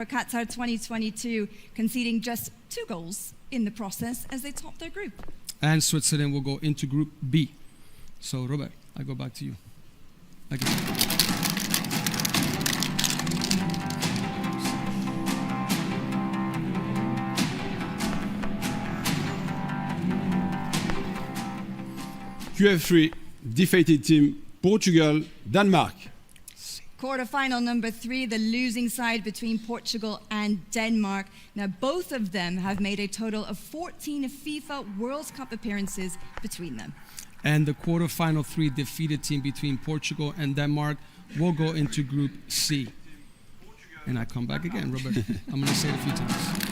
for Qatar 2022, conceding just 2 goals in the process as they top their group. And Switzerland will go into Group B. So, Robert, I go back to you. Again. QF3 defeated team Portugal, Denmark. Quarterfinal number 3, the losing side between Portugal and Denmark. Now, both of them have made a total of 14 FIFA World Cup appearances between them. And the quarterfinal 3 defeated team between Portugal and Denmark will go into Group C. And I come back again, Robert. I'm going to say it a few times.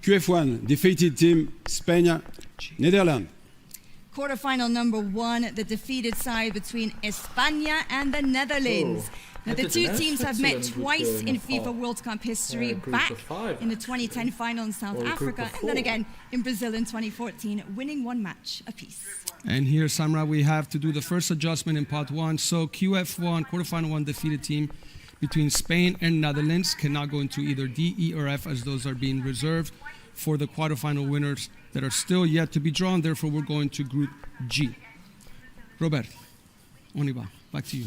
QF1 defeated team Spain, Netherlands. Quarterfinal number 1, the defeated side between España and the Netherlands. Now, the two teams have met twice in FIFA World Cup history, back in the 2010 final in South Africa, and then again in Brazil in 2014, winning 1 match apiece. And here, Samra, we have to do the first adjustment in part 1. So QF1, quarterfinal 1 defeated team between Spain and Netherlands cannot go into either D, E, or F, as those are being reserved for the quarterfinal winners that are still yet to be drawn. Therefore, we're going to Group G. Robert, Oniba, back to you.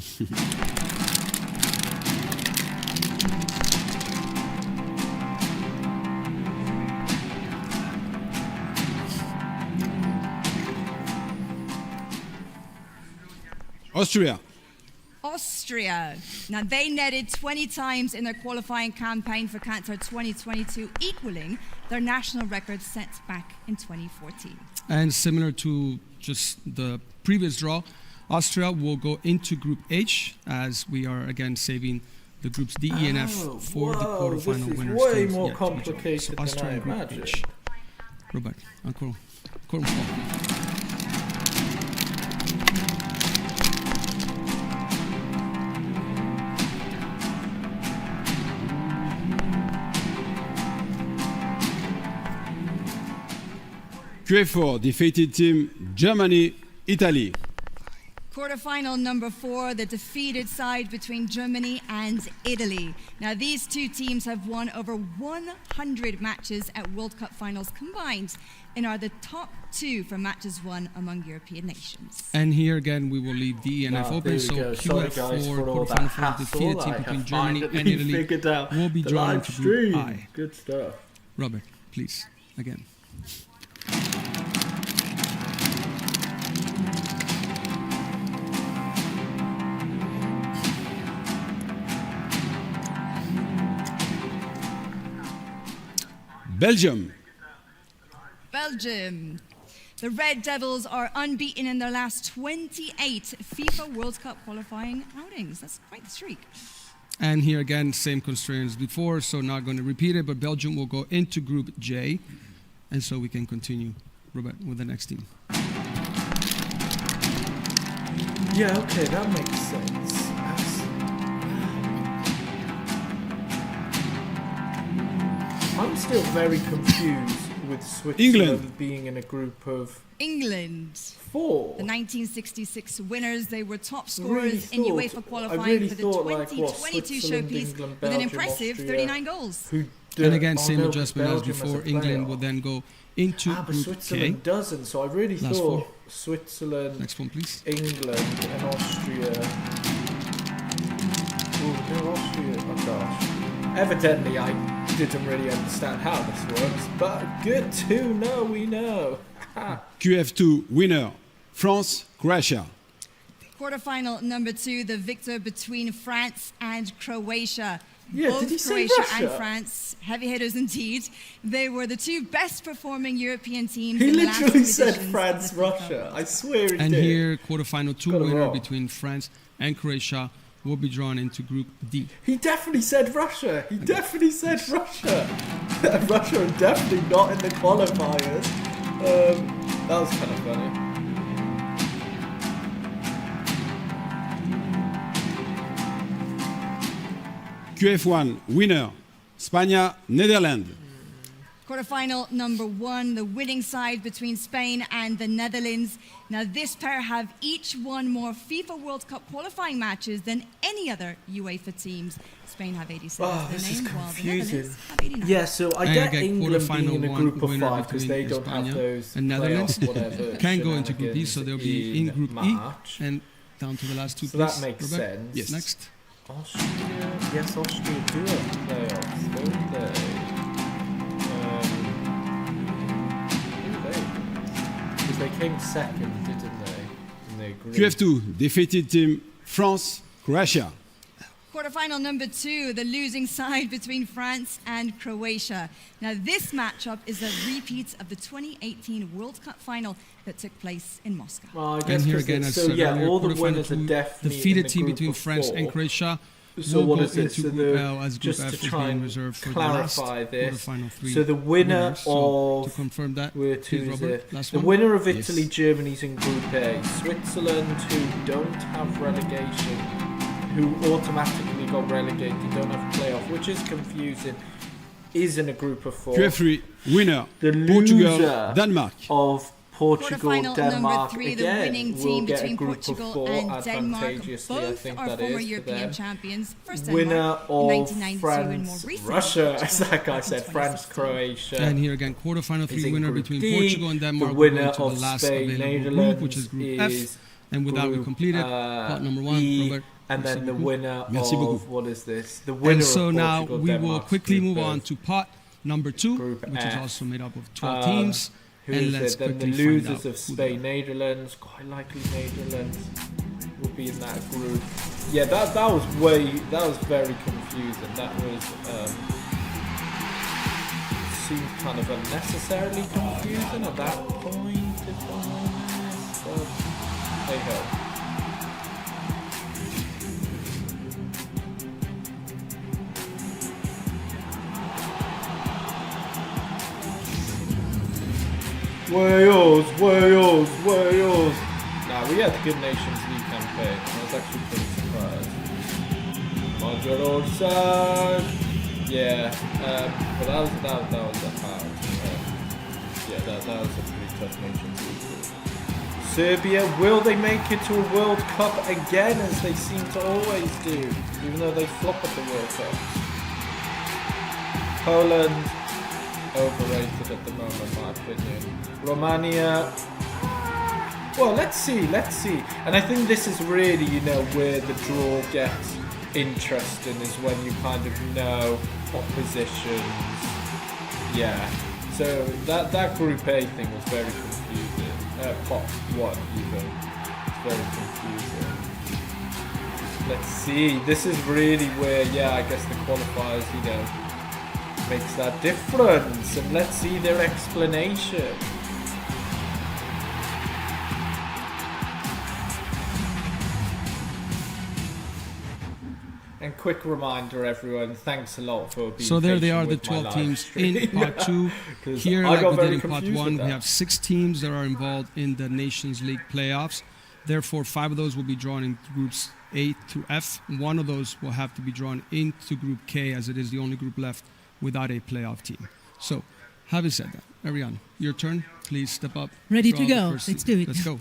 Austria. Austria. Now, they netted 20 times in their qualifying campaign for Qatar 2022, equaling their national record set back in 2014. And similar to just the previous draw, Austria will go into Group H, as we are again saving the groups D, E, and F for the quarterfinal winners. This is way more complicated so Austria than I Group imagined. H. Robert, encore. QF4 defeated team Germany, Italy. Quarterfinal number 4, the defeated side between Germany and Italy. Now, these two teams have won over 100 matches at World Cup finals combined and are the top 2 for matches won among European nations. And here again, we will leave D, E, and F open. So QF4, quarterfinal 4, defeated team between Germany and Italy will be drawn into Group I. Good stuff. Robert, please, again. Belgium. Belgium. The Red Devils are unbeaten in their last 28 FIFA World Cup qualifying outings. That's quite the streak. And here again, same constraints before, so not going to repeat it, but Belgium will go into Group J. And so we can continue, Robert, with the next team. Yeah, okay, that makes sense. I'm still very confused with Switzerland being in a group of England. 4. The 1966 winners, they were top scorers in UEFA qualifying for the 2022 showpiece with an impressive 39 goals. And again, same adjustment as before. England will then go into but Group Switzerland K. doesn't, so I really Last thought 4. Switzerland, Next one, please. England, and Austria. Oh, no, Austria. Oh, gosh. Evidently, I didn't really understand how this works, but good to know we know. QF2 winner, France, Croatia. Quarterfinal number 2, the victor between France and Croatia. Yeah, Both did he say Croatia Russia? and France, heavy hitters indeed. They were the 2 best performing European teams He in the last literally 2 said editions of France, the FIFA World Russia. Cup. I swear he And did. here, quarterfinal 2 Got it winner wrong. between France and Croatia will be drawn into Group D. He definitely said Russia. He definitely said Russia. Russia are definitely not in the qualifiers. That was kind of funny. QF1 winner, Spain, Netherlands. Quarterfinal number 1, the winning side between Spain and the Netherlands. Now, this pair have each won more FIFA World Cup qualifying matches than any other UEFA teams. Spain have 87 Oh, to this their is name, while the confusing. Netherlands have 89. Yeah, so I And get again, England being in a quarterfinal group of winner 5 because they between don't have España those and Netherlands playoff whatever can go into Group E, so they'll be in Group March. E and down to the last 2 So places. that makes Robert? sense. Yes. Next. Austria, yes, Austria do have playoffs, don't they? Because they came second, didn't they? In their group. QF2, defeated team France, Croatia. Quarterfinal number 2, the losing side between France and Croatia. Now, this matchup is a repeat of the 2018 World Cup final that took place in Moscow. Well, I guess And here 'cause again, they- as so said yeah, earlier, all the quarterfinal winners are 2, definitely in defeated the team group between of France 4. and Croatia So will what go is this? into So Group the, L as Group just F to is try being and reserved for clarify the this. last quarterfinal 3 So the winner winners. So of to confirm that, where please, to is Robert, it? last The one. winner of Yes. Italy, Germany's in Group A. Switzerland, who don't have relegation, who automatically got relegated, don't have playoff, which is confusing, is in a group of 4. QF3, winner, The Portugal, loser Denmark. of Portugal, Quarterfinal Denmark, number 3, the again, winning will team get between a group Portugal of 4 and Denmark. advantageously, I Both think are that former is for European them. champions. First Winner Denmark in of 1992 and more France, recently Russia, Portugal like I in said, France, 2016. Croatia. And here again, quarterfinal is 3 in winner Group between D. Portugal and Denmark The will go winner into of the last Spain, available group, Netherlands which is Group is F. And with that, we Group, completed part number 1. E, Robert, and merci then the beaucoup. winner Merci of beaucoup. what is this? The winner And so of now Portugal, we will Denmark's quickly Group move F. on to part number 2, Group which is F. also made up of 12 teams. Who And is let's it? Then the quickly find losers out of who Spain, Netherlands, quite likely Netherlands will be in that group. Yeah, that was very confusing. That was seemed kind of unnecessarily confusing at that point, if I'm honest. But hey ho. Wales. Nah, we had the Good Nations League campaign. I was actually pretty surprised. Roger. Yeah, but that was a hard. Yeah, that was a pretty tough Nations League group. Serbia, will they make it to a World Cup again, as they seem to always do, even though they flop at the World Cup? Poland, overrated at the moment, in my opinion. Romania, well, let's see. And I think this is really, where the draw gets interesting, is when you kind of know oppositions. Yeah. So that Group A thing was very confusing. Pot 1 even. It's very confusing. Let's see. This is really where, I guess the qualifiers, makes that difference. And let's see their explanation. And quick reminder, everyone, thanks a lot for being So there they patient are, the with my 12 live teams stream. in part 2. 'Cause Here, I like got we very did in part confused 1, with we that. have 6 teams that are involved in the Nations League playoffs. Therefore, 5 of those will be drawn in groups A to F. One of those will have to be drawn into Group K, as it is the only group left without a playoff team. So, having said that, Ariane, your turn. Please step up. Ready draw to the go. first Let's team. do it. Let's go.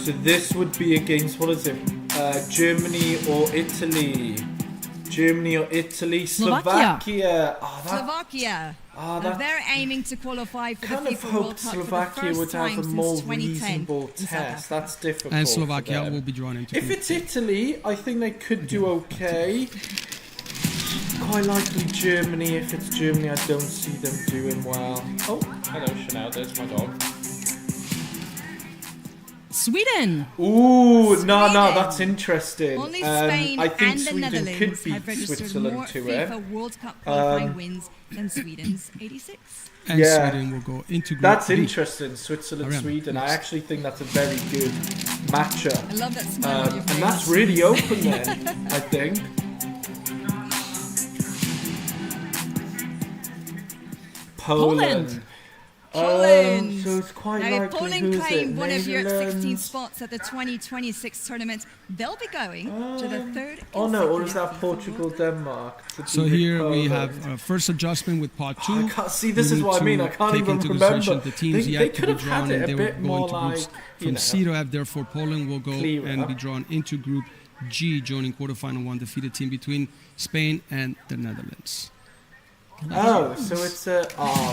So this would be against, what is it? Germany or Italy? Slovakia. Slovakia. Now they're aiming to qualify for the Kind of FIFA World hoped Cup for Slovakia the would first have time a since more 2010 reasonable in South test. Africa. That's difficult. And for Slovakia them. will be drawn into If Group it's K. Italy, I think they could do okay. Quite likely Germany. If it's Germany, I don't see them doing well. Oh, hello Chanel, there's my dog. Sweden. Ooh, no, Sweden. that's interesting. Only Spain I think and the Sweden Netherlands could beat have registered Switzerland more to FIFA it. World Cup qualifying wins than Sweden's 86. And Yeah. Sweden will go into Group That's B. interesting, Switzerland, Ariane, Sweden. I next. actually think that's a very good matchup. I love that smile on your face. And that's really open then, I think. Poland. Poland. So it's quite now, if likely Poland who's claim it? one of your 16 Netherlands? spots at the 2026 tournament, they'll be going to the third. Oh no, or is that consecutive FIFA Portugal, World Cup. Denmark? to So beat here we Poland? have first adjustment with pot 2. I can't see. This We is need what I mean. to I can't take even into remember. consideration the teams They yet to could be have drawn, had it and a they will bit go more into groups like, you from know, C to F. Therefore, Poland will go clearer. and be drawn into Group G, joining quarterfinal 1 defeated team between Spain and the Netherlands. Oh, so it's a. Oh,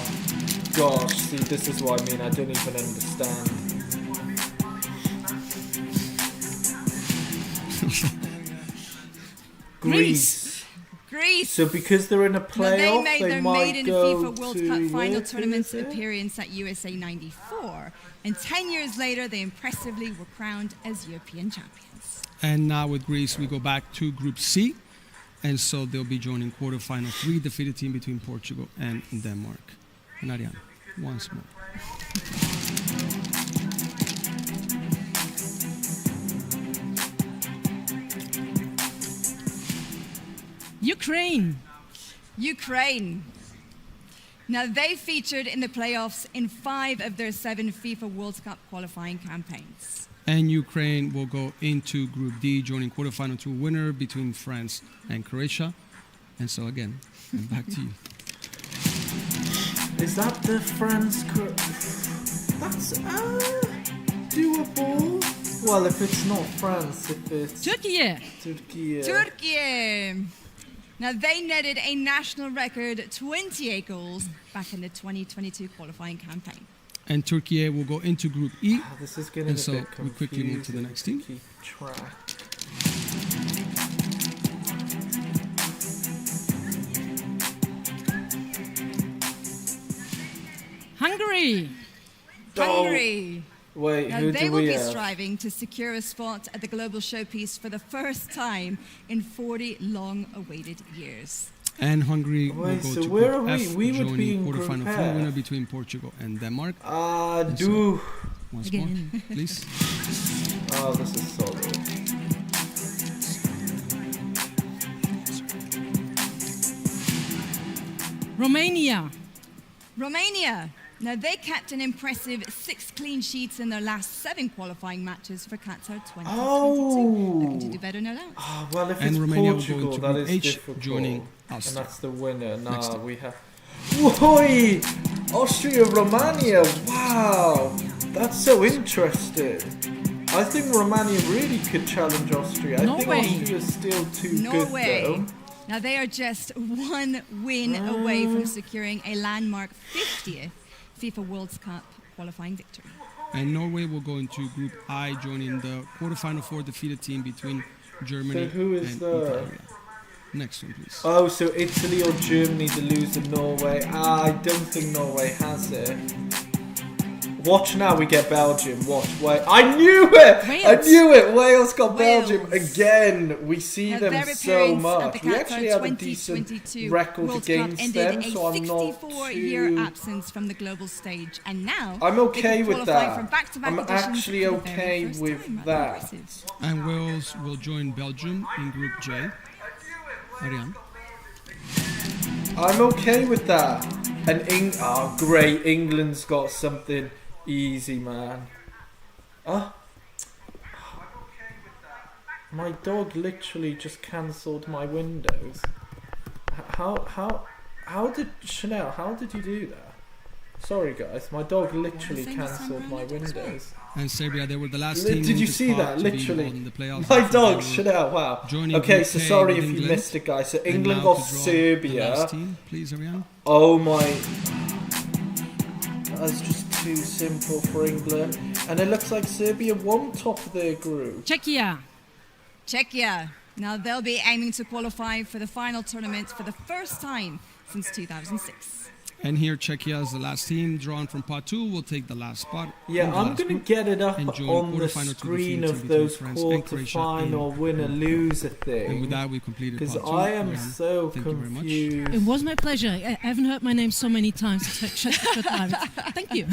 gosh. See, this is what I mean. I don't even understand. Greece. Greece. So because they're in a Now, playoff, they made their might maiden go FIFA World to Cup final where tournament is it? appearance at USA 94. And 10 years later, they impressively were crowned as European champions. And now with Greece, we go back to Group C. And so they'll be joining quarterfinal 3 defeated team between Portugal and Denmark. And Ariane, once more. Ukraine. Ukraine. Now, they featured in the playoffs in 5 of their 7 FIFA World Cup qualifying campaigns. And Ukraine will go into Group D, joining quarterfinal 2 winner between France and Croatia. And so again, and back to you. Is that the France? That's doable. Well, if it's not France, if it's Turkey. Turkey. Turkey. Now, they netted a national record 28 goals back in the 2022 qualifying campaign. And Turkey will go into Group E. Oh, this is getting And a so bit we quickly move to the confusing next team. keep track. Hungary. Hungary. Wait, Now, who they do will we be have? striving to secure a spot at the global showpiece for the first time in 40 long-awaited years. And Hungary will Wait, go so to where Group are we? F, We would be joining in Group quarterfinal 4 F. winner between Portugal and Denmark. Ah, so- do. Once more, Again. please. Oh, this is solid. Romania. Romania. Now, they kept an impressive 6 clean sheets in their last 7 qualifying matches for Qatar 2022. Oh. Looking to do better, no doubt. Ah, well, if And it's Romania will go Portugal, into that Group is H, difficult. joining And Austria. that's the winner. Next Nah, team. we have. Whoa! Austria, Romania. Wow, that's so interesting. I think Romania really could challenge Austria. I Norway. think Austria is still too Norway. good, though. Now, they are just 1 win away from securing a landmark 50th FIFA World Cup qualifying victory. And Norway will go into Group I, joining the quarterfinal 4 defeated team between Germany So who is and the- Italy. Next one, please. Oh, so Italy or Germany to lose to Norway. Ah, I don't think Norway has it. Watch now, we get Belgium. Watch, wait. I knew it! I Wales. knew it! Wales got Wales. Belgium again. We see Now, them their so appearance much. at the We Qatar actually have a decent 2022 record World Cup against ended them, a so I'm not 64-year too... absence from the global stage, and now I'm they okay can with qualify that. for back-to-back I'm editions actually for the very okay first with time. that. Impressive. And Wales will join Belgium in Group J. Ariane. I'm okay with that. And oh, great. England's got something easy, man. Oh. My dog literally just cancelled my windows. How did Chanel? How did you do that? Sorry, guys. My dog literally same this time cancelled around, my I think as well. windows. And Serbia, they were the last Did team you in this see pot that? to be Literally. involved in the playoffs. My Therefore, dog, they will Chanel. Wow. joining Okay, Group so K sorry with if you England. missed it, guys. So And England now got to draw the Serbia. last team, please, Ariane. Oh my. That's just too simple for England. And it looks like Serbia won top of their group. Czechia. Czechia. Now they'll be aiming to qualify for the final tournament for the first time since 2006. And here, Czechia is the last team drawn from pot 2. Will take the last spot. Yeah, in the I'm last going to group. get it up and join on the quarterfinal to screen defeat of between those France and Croatia quarter-final in winner-loser And with thing. that, we completed Because pot 2. I am Ariane, so thank you very much. confused. It was my pleasure. I haven't heard my name so many times. Thank you.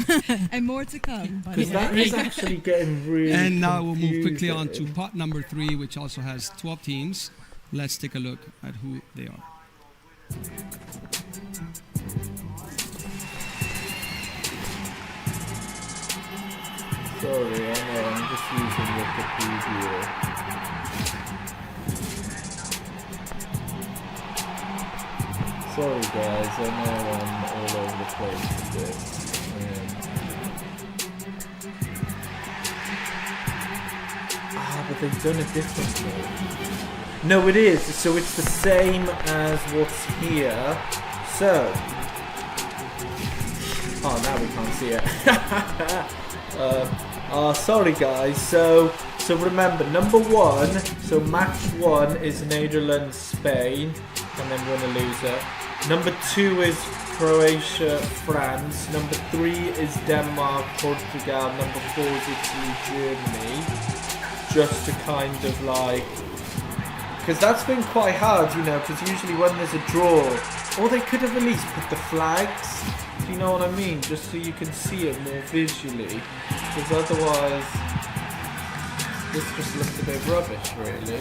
And more to come. by the Because way. that is actually getting really And now we'll move quickly on to confusing. pot number 3, which also has 12 teams. Let's take a look at who they are. sorry, I know, I'm just using Wikipedia. Sorry guys, I know I'm all over the place with this. But they've done it differently. No, it is. So it's the same as what's here. So. Oh, now we can't see it. Sorry guys. So remember, number 1. So match 1 is Netherlands, Spain, and then win a loser. Number 2 is Croatia, France. Number 3 is Denmark, Portugal. Number 4 is Italy, Germany. Just to kind of like, because that's been quite hard, you know, because usually when there's a draw, or they could have at least put the flags, do you know what I mean, just so you can see it more visually, because otherwise this just looks a bit rubbish really.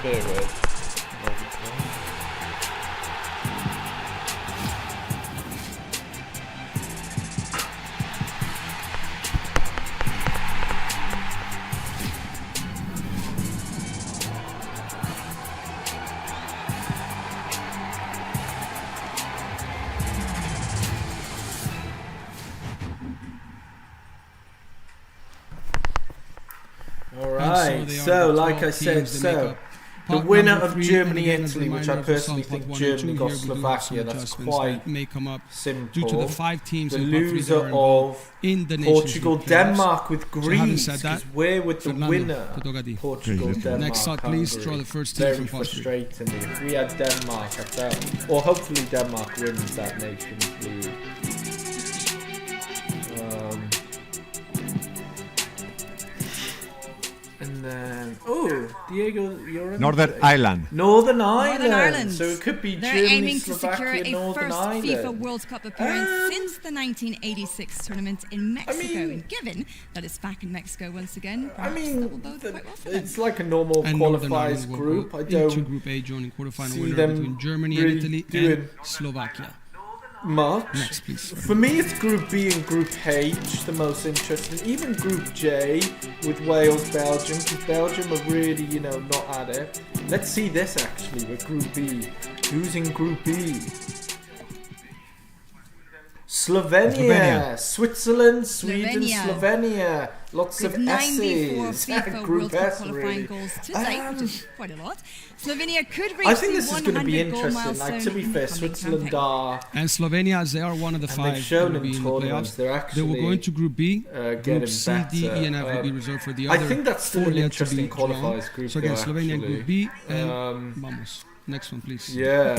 Bear with. So like I said, so the winner of Germany-Italy, which I personally think Germany got Slovakia, that's quite simple. Due to the 5 teams the loser of Portugal-Denmark with Greece, because we're with the winner, Portugal-Denmark. Next up, please draw the first team from Portugal. Very frustrating. If we had Denmark, I felt, or hopefully Denmark wins that Nations League. And then, Diego, you're in Northern Ireland. Northern Ireland. So it could be They're Germany, aiming to secure Slovakia, a Northern first Ireland. FIFA World Cup appearance since the 1986 tournament in Mexico. And given that it's back in Mexico once again, that will bode quite well for them. It's like a normal qualifiers group. I don't into Group A, joining quarterfinal see winner them between Germany and really Italy and Slovakia. much. Next, please. For me, it's Group B and Group H the most interesting. Even Group J with Wales, Belgium, because Belgium are really, you know, not at it. Let's see this actually with Group B. Who's in Group B? Slovenia, Switzerland, Sweden, Slovenia. Lots With of 94 S's. FIFA Group World Cup S, qualifying really. goals to date, which is quite a lot. Slovenia could reach I think the this is going to be 100 goal interesting. Like, milestone to be in the fair, coming Switzerland campaign. are, And Slovenia, as they are one of the and 5 they've shown that will in be in the tournaments playoffs. they're They actually will go into Group B. getting Group C, D, E, and F will be better. reserved for the I other think that's still 4 an yet to be interesting drawn. qualifiers group. So again, though, Slovenia in actually. Group B and vamos. Next one, please. Yeah.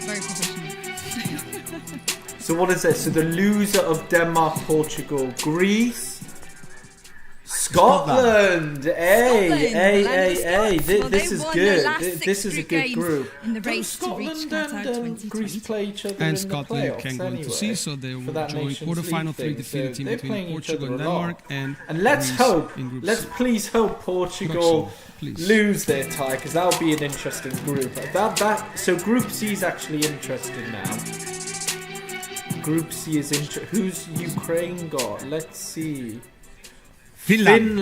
Very professional. So what is it? So the loser of Denmark, Portugal, Greece, Scotland. Hey. This is good. This is a good group. In the race to reach Scotland Qatar and Greece 2020. play each other And in Scotland the playoffs can go into anyway, C, so they will for that join Nations quarterfinal League 3 thing. defeated So team they're between playing each Portugal other and a lot. Denmark and let's Greece hope. in Group Let's C. please hope Portugal Please. lose their tie, because that'll be an interesting group. So Group C is actually interesting now. Group C is who's Ukraine got? Let's see. Finland.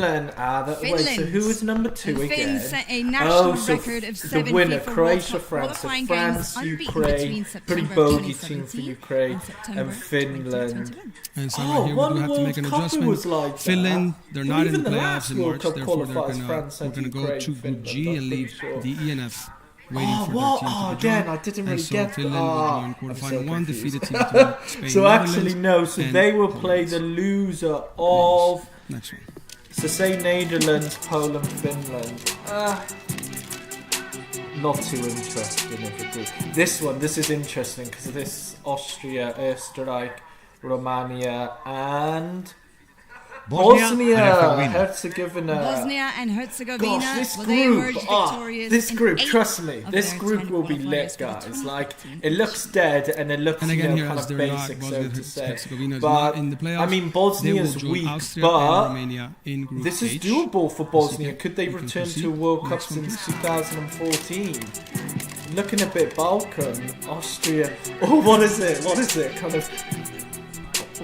Wait, so who is number 2 The again? Finns set a national so record of the 7 winner, FIFA World Croatia, Cup France. So qualifying France, games unbeaten Ukraine, between pretty September bogey team for 2017 Ukraine, September and Finland. 2021. And so right here we do have to make an adjustment. Was like Finland, they're not in the playoffs last in World March, Cup therefore qualifiers, we're going to go to Group G and leave the E and F waiting for their what? team to be Again, drawn. I didn't And really so get Finland that. will join I'm quarterfinal so 1, confused. defeated team between Spain, So actually no, so and they will play Poland. the loser of, Next one. so say Netherlands, Poland, Finland. Not too interesting of a group. This is interesting because this Austria, Österreich, Romania and Bosnia-Herzegovina. Bosnia and Herzegovina, Gosh, this well, they emerged group, victorious this in group, 8 trust me, of this their group 10 will be qualifiers lit, for the guys. Like, 2018 it looks dead and it looks, And you again, know, here kind as of they're basic, not, so Bosnia to say. Herzegovina is But, not in the playoffs. I mean, They will Bosnia's join weak, Austria and but Romania in Group this is H. doable for Bosnia. Could they we can return proceed. to a World Cup Next one, since please. 2014? looking a bit Balkan. Austria. Oh, what is it? What is it? Kind of.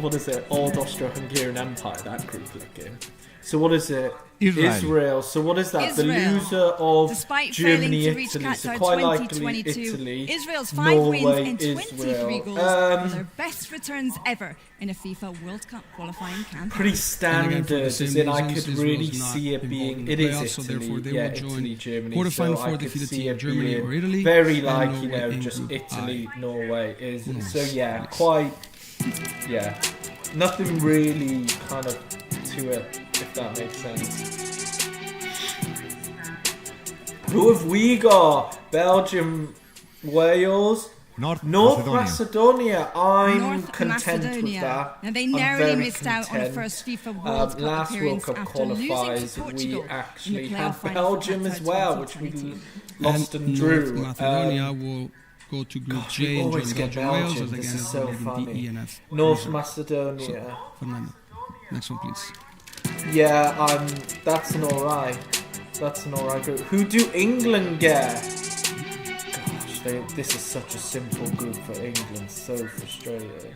What is it? Old Austro-Hungarian Empire. That group looking. So what is it? Israel. So what is that? Israel. The loser of Despite Germany, failing to reach Italy. Qatar So quite likely 2022, Italy. Israel's 5 Norway, wins and 23 Israel. goals are their best returns ever in a FIFA World Cup qualifying campaign. Pretty And standard, again, as for the in same I reasons, could Israel's really not see it involved being. in the It is playoffs, so Italy, therefore they yeah, will join Italy, Germany. quarterfinal So for I the could defeated see team, it Germany being or Italy, very and like Norway in just Group Italy, I. Norway is. Who knows? So yeah, Yes. quite. Yeah, nothing really kind of to it, if that makes sense. Who have we got? Belgium, Wales, North Macedonia. I'm North content with Macedonia. that. Now they I'm narrowly very missed out on a content. first FIFA World Cup Last World appearance Cup after losing qualifiers, to we Portugal actually in the playoff had final Belgium for as Qatar well, which we 2022. lost and North drew. Macedonia will go to Group gosh, J we and always join get Belgium, Wales, Belgium. as This again is as so leading funny. D, E, and F. North So, Macedonia. Fernando, next one, please. Yeah, that's an alright. That's an alright group. Who do England get? Gosh, this is such a simple group for England. So frustrating.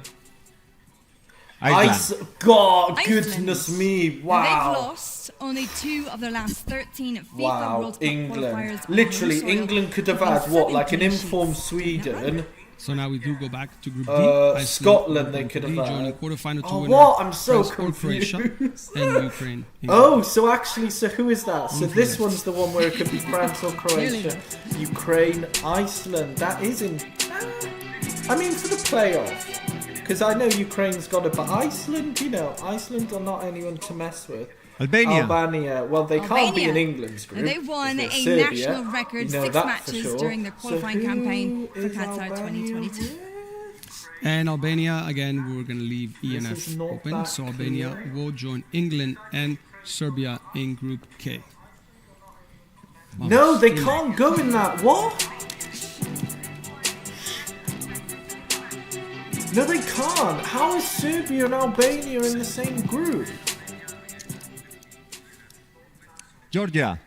God, goodness me! Now, Wow. they've lost only 2 of their last 13 FIFA World Cup England. qualifiers. on Literally, home soil. England could have They've had what, 7 like an clean informed sheets. Sweden. So now we do go back to Group D. Iceland, Scotland they Group could D, have joining had. quarterfinal Oh, two what? I'm so France or Croatia, confused. and Ukraine. Oh, so actually, so who is that? So this one's the one where it could be France or Croatia, Ukraine, Iceland. That is in. I mean, for the playoff, because I know Ukraine's got it, but Iceland, Iceland are not anyone to mess with. Albania. Well, they can't be in England's group. Now, they won a Serbia. national record You know 6 that for matches sure. during their qualifying So campaign who for is Qatar Albania 2022. with? And Albania, again, we're going to leave E and This is F not open. that So Albania clear. will join England and Serbia in Group K. No, they can't go in that. What? No, they can't. How is Serbia and Albania in the same group? Georgia.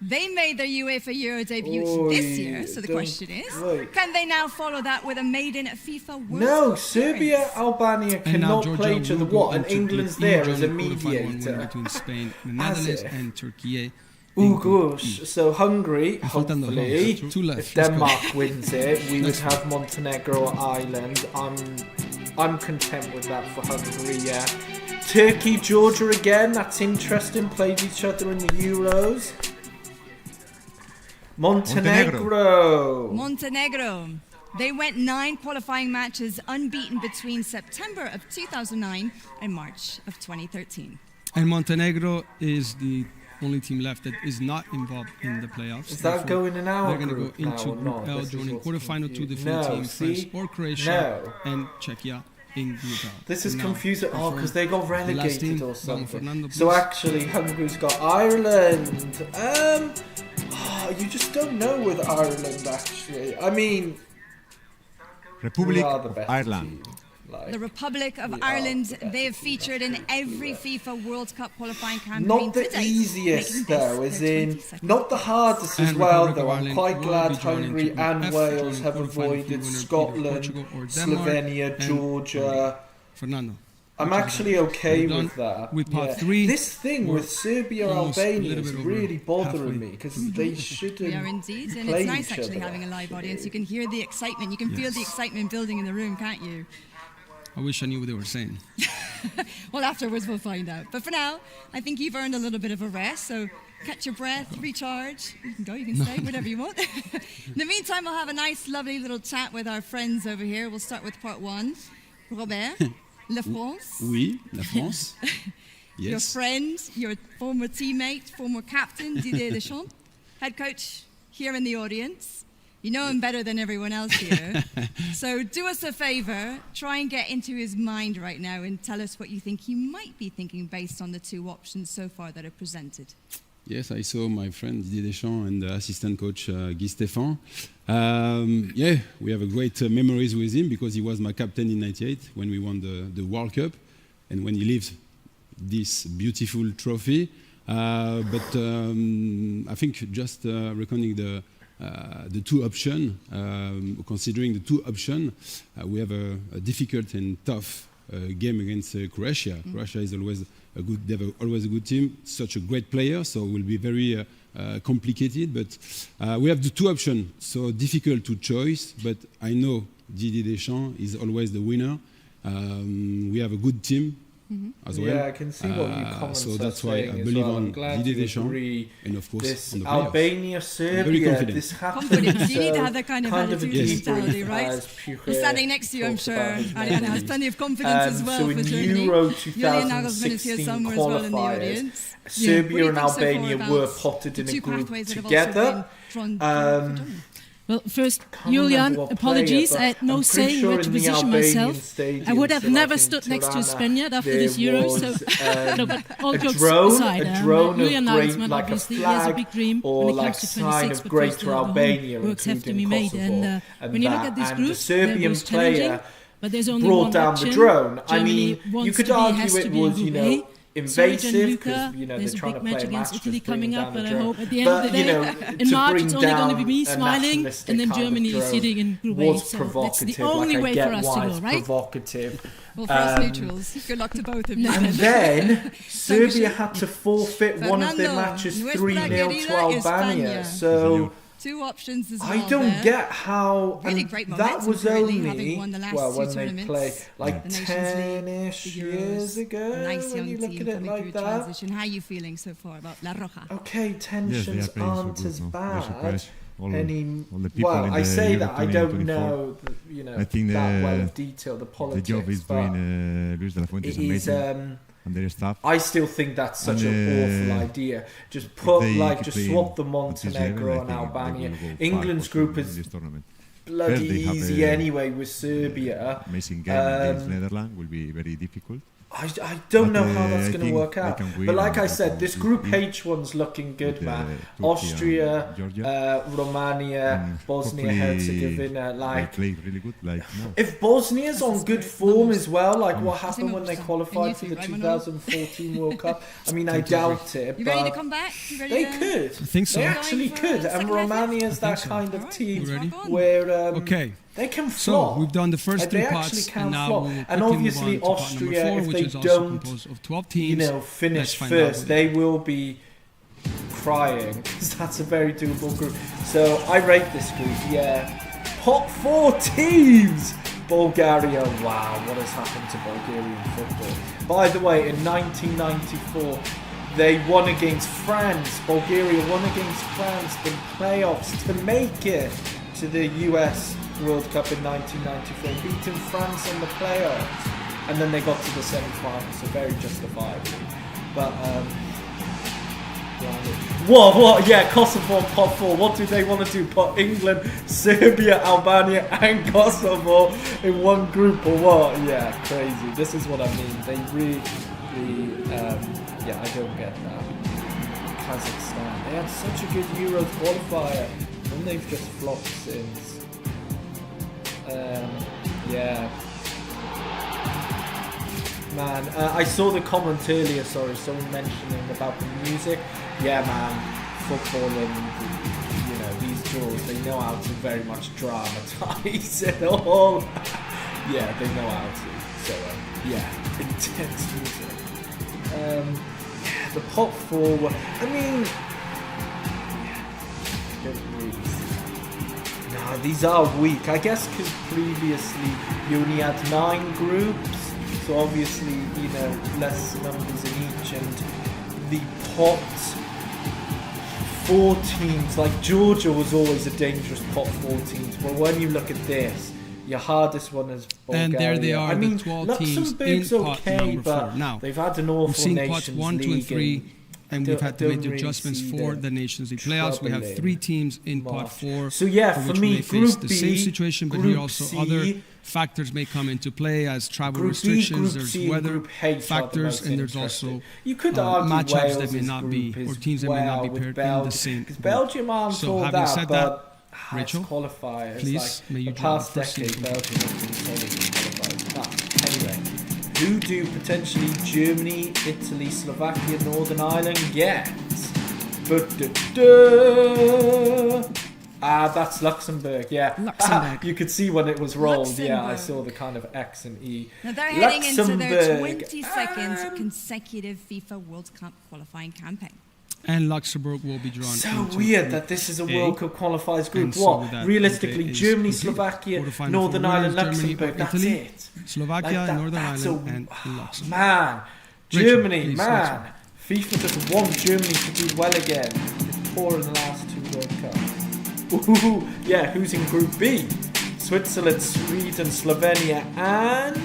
They made their UEFA Euro debut this year, so the question is, can they now follow that with a maiden FIFA World No, Cup Serbia, appearance? Albania And now cannot play each Georgia other. will go What? And into England's Group E, there as a joining quarterfinal one mediator. between Spain, the As Netherlands, if. and Turkey. Oh gosh. So Hungary, Faltando hopefully, two left. if Let's go. Denmark wins it, we would have Montenegro or Ireland. I'm content with that for Hungary, yeah. Turkey, Georgia again, that's interesting. Played each other in the Euros. Montenegro. They went 9 qualifying matches unbeaten between September of 2009 and March of 2013. And Montenegro is the only team left that is not involved in the playoffs. Is that Therefore, going in our they're going to group go into now or Group not? L, This is joining what's quarterfinal two confusing. defeated No, teams, see? France or Croatia, No. and Czechia in Group L. This is Now, confusing. Oh, because they got the last team, relegated or Vamos something. Fernando, So please. actually, Hungary's got Ireland. You just don't know with Ireland, actually. I mean, Republic we are the of better Ireland. team. Like, The Republic of We are Ireland, the best they have team, featured in actually. every FIFA World Cup qualifying campaign not the to date, easiest making though, this as their in 22nd. not the hardest as And well. Republic of Though I'm Ireland quite will glad be joining Hungary Group and F, Wales joining have quarterfinal avoided winner either Scotland, Portugal or Denmark, Slovenia, and Georgia. Fernando. I'm actually okay We're done with that. with part yeah. 3. This thing We're with Serbia almost a Albania little is bit over really bothering halfway. me because they shouldn't. We are indeed, and play it's nice each actually other, having a live actually. audience. You can hear the excitement, you can feel the Yes. excitement building in the room, can't you? I wish I knew what they were saying. Well, afterwards we'll find out. But for now, I think you've earned a little bit of a rest, so catch your breath, recharge. You can go, you can stay, whatever you want. In the meantime, we'll have a nice, lovely little chat with our friends over here. We'll start with part 1. Robert, La France. Oui, la France. Your Yes. friend, your former teammate, former captain, Didier Deschamps, head coach here in the audience. You know him better than everyone else here. So do us a favor, try and get into his mind right now and tell us what you think he might be thinking based on the 2 options so far that are presented. Yes, I saw my friend Didier Deschamps and the assistant coach Guy Stéphane. Yeah, we have a great memories with him because he was my captain in '98 when we won the World Cup, and when he leaves this beautiful trophy. But I think just reckoning the two options. Considering the two options, we have a difficult and tough game against Croatia. Croatia is always they have always a good team, such a great player, so it will be very complicated. But we have the two options, so difficult to choose. But I know Didier Deschamps is always the winner. We have a good team as well. Yeah, I can see what you comments so that's why I as believe well. on Didier Deschamps and of course this on the players. Albania, Serbia, this happens. Confidence. You need to have that kind of a attitude deep mentality, right? as He's Pure standing next to you, I'm talks sure. about his Ariana has memories. plenty of confidence as well So for in Germany. Euro Julian Nagelsmann is here 2016 somewhere as well in the qualifiers, audience. Serbia What do you and think so far Albania about were potted in the a two group pathways that have together. also been drawn for Germany? Well, first, Can't remember Julian, what apologies. player, I had no I'm say pretty in sure where to in the position Albanian myself. stadium, I would have so like never in stood next to a Tirana, Spaniard after there this Euro. was, No, but all a jokes drone, aside, a drone Julian of great, Nagelsmann, like a obviously, he has a flag big dream or when it like comes to sign 26, of but Greater first the Albania, works have to be including made. Kosovo And when you look at these and groups, the they're Serbian most challenging. player But there's only brought one down option. the drone. I Germany mean, wants you could to be, argue has it to be in was, Group you know, A. invasive Luka, because, you know, there's they're a trying big to play match a against match, Italy just bring coming down up, the but I drone. hope at the end of the But, you day, know, in to March bring it's only going to be down me a smiling, nationalistic and then kind of Germany is drone sitting in Group A. was So that's provocative. the only like, way I get for us why to it's go, right? provocative. Well, for us neutrals, good luck to both of you. And then Serbia Dankeschön. had to forfeit one of their Fernando, matches nuestra 3-0 to querida Albania. España. So Two options as well. I don't there. get how Really and great that momentum was currently, only having won the last well two when they tournaments, play like the Nations League, 10-ish the years Euros, ago a nice when young you look team at it coming like through that. transition. How are you feeling so far about La Roja? Okay, Yes, they tensions are playing so aren't good, as no? They're bad. surprised. All the people Well, in I the say Euro that I don't 2024. know, I think that well of detail the The politics. job is but doing Luis de la Fuente it is is. amazing, and their staff. I still think that's such And, an awful idea. Just put they just keep swap the playing at this level, Montenegro I and think Albania. they will go far England's for sure group in is this tournament. bloody First, they have easy a anyway with Serbia. Amazing game against Netherlands will be very difficult. I don't But, know how that's I going to think work they out. can win But like and I they said, can this beat Group it. H one's looking good, With, man. Turkey Austria, and Georgia. Romania, And Bosnia hopefully Herzegovina. They Like, play really good. Like no. if Bosnia's on good form as well, like what happened when they Same qualified for option. the Can you see, right, 2014 World Cup? I mean, I doubt it, You ready to but come back? You ready they to... could. I think so. They actually Going for could. a And second leg? Romania's that so. kind of Alright, team You ready? rock on. where Okay. they can So flop. we've done the first They three actually pots, can and now flop. we'll And quickly move obviously on to pot Austria, number 4, if which they is also don't, composed of 12 teams. Let's finish find out first, what- they will be crying because that's a very doable group. So I rate this group, yeah. Pot 4 teams! Bulgaria, wow, what has happened to Bulgarian football? By the way, in 1994, they won against France. Bulgaria won against France in playoffs to make it to the US World Cup in 1994, beating France in the playoffs. And then they got to the semi-finals, so very justifiably. But, what? Yeah, Kosovo and pot 4. What do they want to do? Put England, Serbia, Albania, and Kosovo in one group or what? Yeah, crazy. This is what I mean. They really, yeah, I don't get that. Kazakhstan. They had such a good Euros qualifier, and they've just flopped since. Yeah. Man, I saw the comment earlier, sorry, someone mentioning about the music. Yeah, man, football and, these draws, they know how to very much dramatise it all. Yeah, they know how to. So, yeah, intense music. Yeah, the pot 4, I mean, I don't really see. Nah, these are weak. I guess because previously you only had 9 groups. So obviously, less numbers in each, and the pot 4 teams, like Georgia was always a dangerous pot 4 teams, but when you look at this, your hardest one is Bulgaria. And there they are, I mean, the 12 teams Luxembourg's in pot okay, number 4. but Now, they've had an awful we've seen Nations pots 1, 2, and League 3, and we've had to I make don't the really adjustments see for them the Nations League playoffs. We have troubling 3 teams in pot much. 4. So yeah, for for which me, we may face Group the B, same situation, but Group here also C, other factors may come into play as travel Group B, restrictions, Group there's C, and weather Group H are the factors, most and there's interesting. also You could argue matchups that Wales's may not be, group or is teams that may not be with paired in the Belgium, same because group. Belgium aren't So all having that, said but that, Rachel, as qualifiers, please, may like you the draw past the first decade, team. Belgium has been solid in qualifiers. But anyway, who do potentially Germany, Italy, Slovakia, Northern Ireland get? That's Luxembourg, yeah. Luxembourg. You could see when it was rolled, yeah, I Luxembourg. saw the kind of X and E. Now they're heading into their Luxembourg, 22nd consecutive FIFA World Cup qualifying campaign. And Luxembourg will be drawn. So into weird Group that this is a A. World Cup qualifiers group. And so What? that Realistically, Group A is Germany, completed. Slovakia, Quarterfinal Northern for Ireland, winners, Germany Luxembourg. or That's Italy, it. Slovakia, Like that- Northern that's Ireland, and Luxembourg. Man, Rachel, Germany, please, man. FIFA just want Germany to do well again. It's poor in the last 2 World Cups. Ooh, yeah, who's in Group B? Switzerland, Sweden, Slovenia, and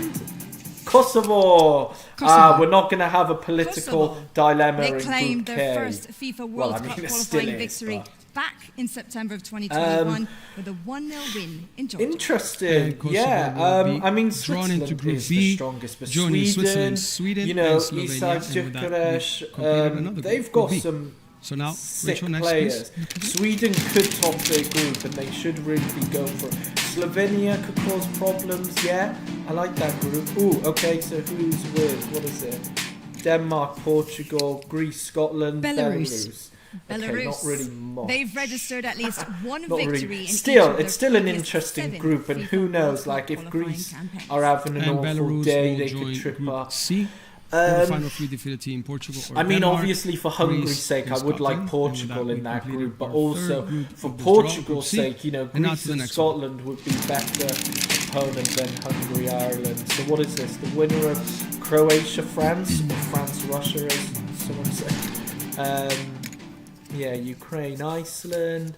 Kosovo. We're not going to have a political Kosovo. dilemma They in claimed Group their K. first FIFA World Well, I Cup mean, it still qualifying is, victory but- back in September of 2021 with a 1-0 win in Georgia. Interesting, And Kosovo yeah. will be I mean, drawn into Switzerland Group is B, the strongest, but joining Switzerland, Sweden, you know, and Slovenia, Isak and with that, we've Gyökeres, completed another they've group, got Group B. some So now, sick Rachel, next, players. please. Sweden could top their group, and they should really be going for it. Slovenia could cause problems, yeah. I like that group. Ooh, okay, so who's with? What is it? Denmark, Portugal, Greece, Scotland, Belarus. Okay, Belarus. not really much. They've registered at least one Not victory really. in Still, each of it's their still an previous interesting 7 group, and FIFA who knows? World Like, Cup if qualifying Greece campaigns. are having an And awful Belarus day, will they join could trip Group up. C. Quarterfinal 3 defeated team Portugal or I mean, Denmark. obviously, for Hungary's Greece, sake, I and would like Scotland, Portugal and with in that we group, but completed our also third group for of this draw, Portugal's Group C. sake, you know, And now to Greece the and next one. Scotland would be better opponents than Hungary, Ireland. So what is this? The winner of Croatia, France, or France, Russia, as someone said. Yeah, Ukraine, Iceland,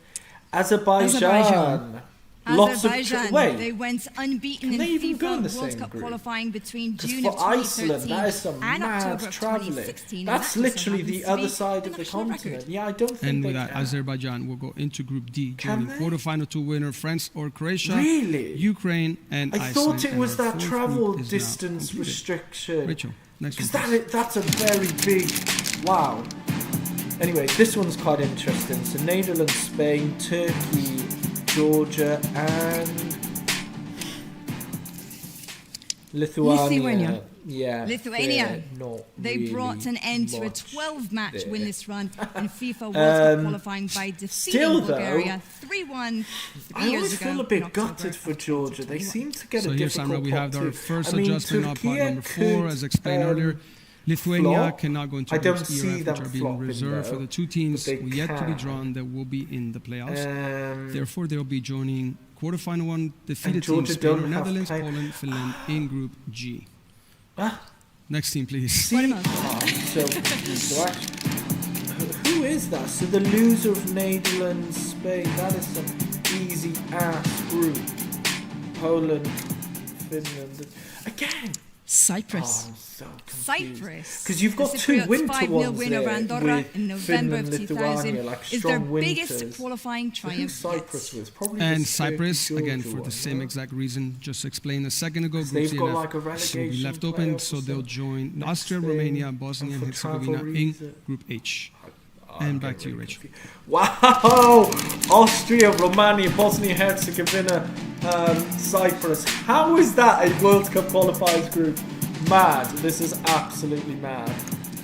Azerbaijan. Lots of Azerbaijan, wait. they went unbeaten Can in they even go in the FIFA World same Cup group? qualifying between Because June for of 2013 Iceland, that is some and mad October of travelling. 2016. That's and that also literally the happens to other be side the of the national continent. record. Yeah, I don't think And they with that, can. Azerbaijan will go into Group D, Can joining they? quarterfinal 2 winner France or Croatia, Really? Ukraine, and I Iceland. thought it and was our that fourth travel group is now distance completed. restriction. Rachel, next one. Because please. that's a very big. Wow. Anyway, this one's quite interesting. So Netherlands, Spain, Turkey, Georgia, and Lithuania. Yeah. Lithuania. fair, not They really brought an end to a much 12-match there. winless run in FIFA World Cup Um, qualifying by defeating still, though, Bulgaria 3-1 I years always ago. feel a in bit October gutted for of Georgia. They 2021. seem to get So a here, difficult Sandra, we have pot our too. first I mean, adjustment on pot Turkey number 4, could, as explained earlier. Lithuania flop. cannot go into I don't groups E or see F, which them are being flopping, reserved for though, the 2 teams but they yet to be can. drawn that will be in the playoffs. Therefore, they'll be joining quarterfinal 1 defeated teams Georgia Spain or don't have Netherlands, play- Poland, Finland in Group G. Ah. Next team, please. So actually, who is that? So the loser of Netherlands, Spain, that is some easy ass group. Poland, Finland, again. Cyprus. Oh, I'm so confused. Cyprus. Because you've got The 2 Cypriots' winter 5-0 ones win there over Andorra with in November Finland, of 2000 Lithuania, like is their strong biggest winters. qualifying So who's triumph Cyprus yet. with? Probably And the Cyprus, Turkey, again, Georgia for the one, same no? exact reason just explained a second ago. Group They've C got and F like a will be relegation left open, playoff so or they'll something. join Next Austria, thing, Romania, Bosnia and and for Herzegovina travel in reason- Group H. I'm And back to getting you, really Rich. confused. Wow! Austria, Romania, Bosnia Herzegovina, Cyprus. How is that a World Cup qualifiers group? Mad. This is absolutely mad.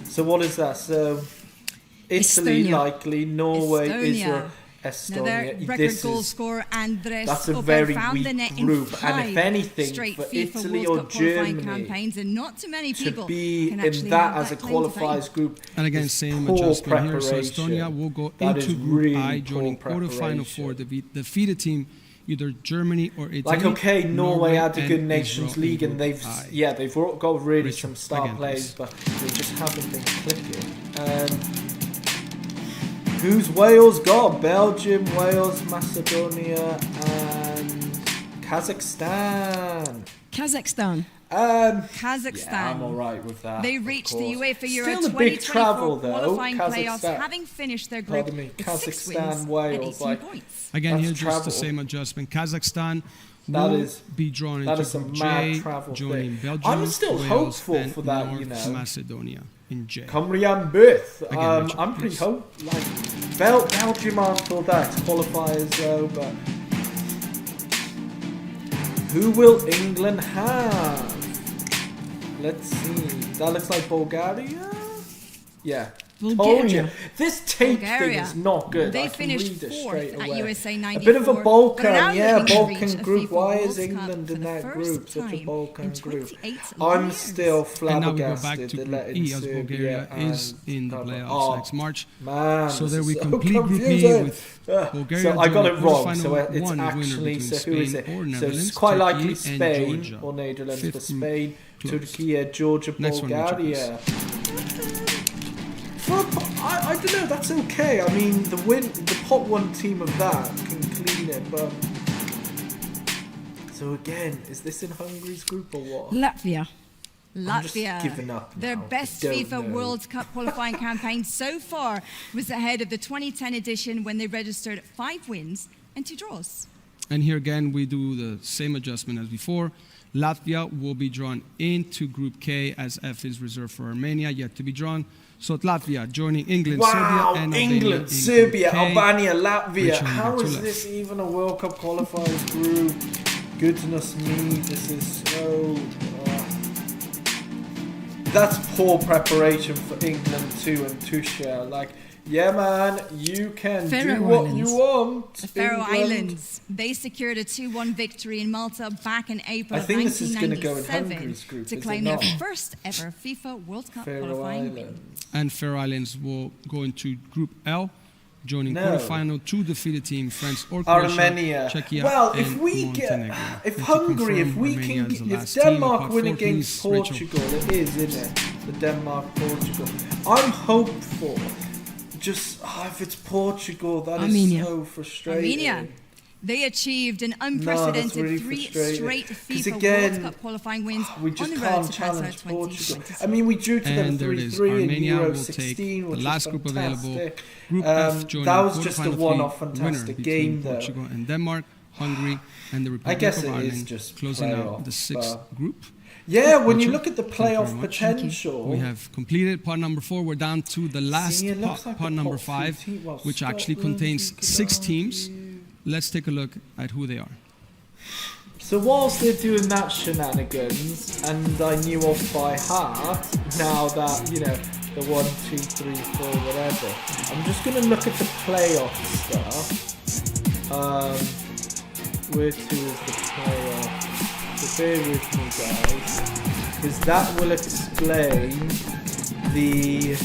So what is that? So Italy Estonia. likely, Norway, Estonia. Israel, Now their Estonia. record This goal is scorer Andres that's a Oper very found the weak net group, in and if 5 anything, straight for FIFA Italy World or Cup qualifying Germany campaigns, and not too many to people be can in actually that have as a that claim to fame. qualifiers group. And again, is same poor adjustment here. So preparation. Estonia will go That into is Group really I, poor joining quarterfinal 4 preparation. defeated team, either Germany or Italy. Like, okay, Norway had a and good Nations Israel in League, and Group they've I. they've got really Rich, some star again, players, please. but they just haven't been clicking. Who's Wales got? Belgium, Wales, Macedonia, and Kazakhstan. Kazakhstan. Kazakhstan. Yeah, I'm alright with that. They of reached the course. UEFA Euro Still a big 2024 travel, though. qualifying playoffs, Kazakhstan. having finished their group Pardon me, with 6 Kazakhstan, wins Wales, and 18 like- points. Again, That's here just travel. the same adjustment. Kazakhstan That will is- be drawn that into is a Group mad J, travel joining thing. Belgium, I'm still Wales, hopeful and for that, North you know. Macedonia in J. Cymru Booth. Again, Richard, I'm pretty please. Belgium aren't all that qualifiers though, but who will England have? Let's see. That looks like Bulgaria. Yeah, Told you. Bulgaria. This tape thing Bulgaria. is not good. They I can finished read it fourth straight at away. USA A 94. bit of a but are Balkan, now yeah, looking to reach Balkan a group. FIFA Why World is Cup England for in the that first group? Such a time Balkan in group. 28 I'm years. still And now we go back flabbergasted. to They're Group letting E as Bulgaria Serbia is and in the Qatar. playoffs Oh, next March. man, So this there is we so complete Group E confusing. with Bulgaria So I got it joining wrong. quarterfinal So it's one winner actually, between so who is Spain it? or So Netherlands, it's quite likely Turkey and Spain Georgia. or Netherlands for Fifth group Spain, close. Turkey, Georgia, Next one, Richard, Bulgaria. I don't know, that's okay. I mean, the pot one team of that can clean it, but... So again, is this in Hungary's group or what? Latvia. I'm just Latvia. giving up Their now. best I don't FIFA know. World Cup qualifying campaign so far was ahead of the 2010 edition when they registered 5 wins and 2 draws. And here again, we do the same adjustment as before. Latvia will be drawn into Group K as F is reserved for Armenia, yet to be drawn. So Latvia joining England, Wow, Serbia, and Albania England, in Serbia, Group K. Albania, Latvia. Richard How is Bertulef. this even a World Cup qualifiers group? Goodness me, this is so... That's poor preparation for England too and Tuchel. Like, yeah man, you can Faroe do what Islands. you want. The Faroe England. Islands, they secured a 2-1 victory in Malta back in April I think of this is gonna go in 1997 Hungary's group, to is claim it their not? first ever FIFA World Cup Faroe qualifying win. Islands. And Faroe Islands will go into Group L, joining No. quarterfinal 2 defeated team France or Croatia, Armenia. Czechia, Well, and if we Montenegro. get, if And to Hungary, if confirm, we Armenia can, is the if last team. Denmark Part win 4, against please, Rachel. Portugal, it is, isn't it? The Denmark-Portugal. I'm hopeful. Just if it's Portugal, that is Armenia. so frustrating. Armenia. They achieved an unprecedented really 3 frustrating. straight 'Cause FIFA again, World Cup qualifying wins We on just the road can't to Qatar challenge Portugal. 2022. I mean, we drew to them And there it is. 3-3 in Armenia Euro will take 16, the which last was group available. fantastic. Group F joining that was just a quarterfinal one-off 3 fantastic winner game, between though. Portugal and Denmark, Hungary, and the Republic guess of it is Ireland, just closing out playoff, the 6th group. Yeah, when you Richard, look at the thank you very playoff much. potential, We have completed part number 4. We're down to the last See, it looks part, like part the number top 3 5, team- well, which actually Scotland, contains you could 6 teams. argue. Let's take a look at who they are. So whilst they're doing that shenanigans, and I knew off by heart, now that, you know, the 1, 2, 3, 4, whatever, I'm just going to look at the playoff stuff. Where to is the playoff? So bear with me, guys, because that will explain the...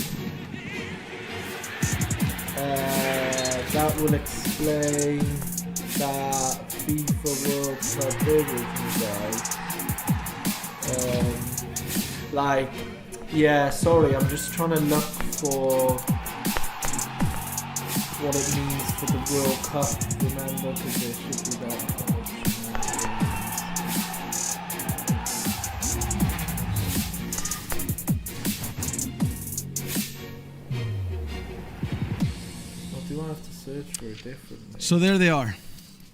that will explain that FIFA World Cup. Bear with me, guys. Like, yeah, sorry, I'm just trying to look for what it means for the World Cup, remember, because there should be that kind of Or do I have to search for it differently? So there they are.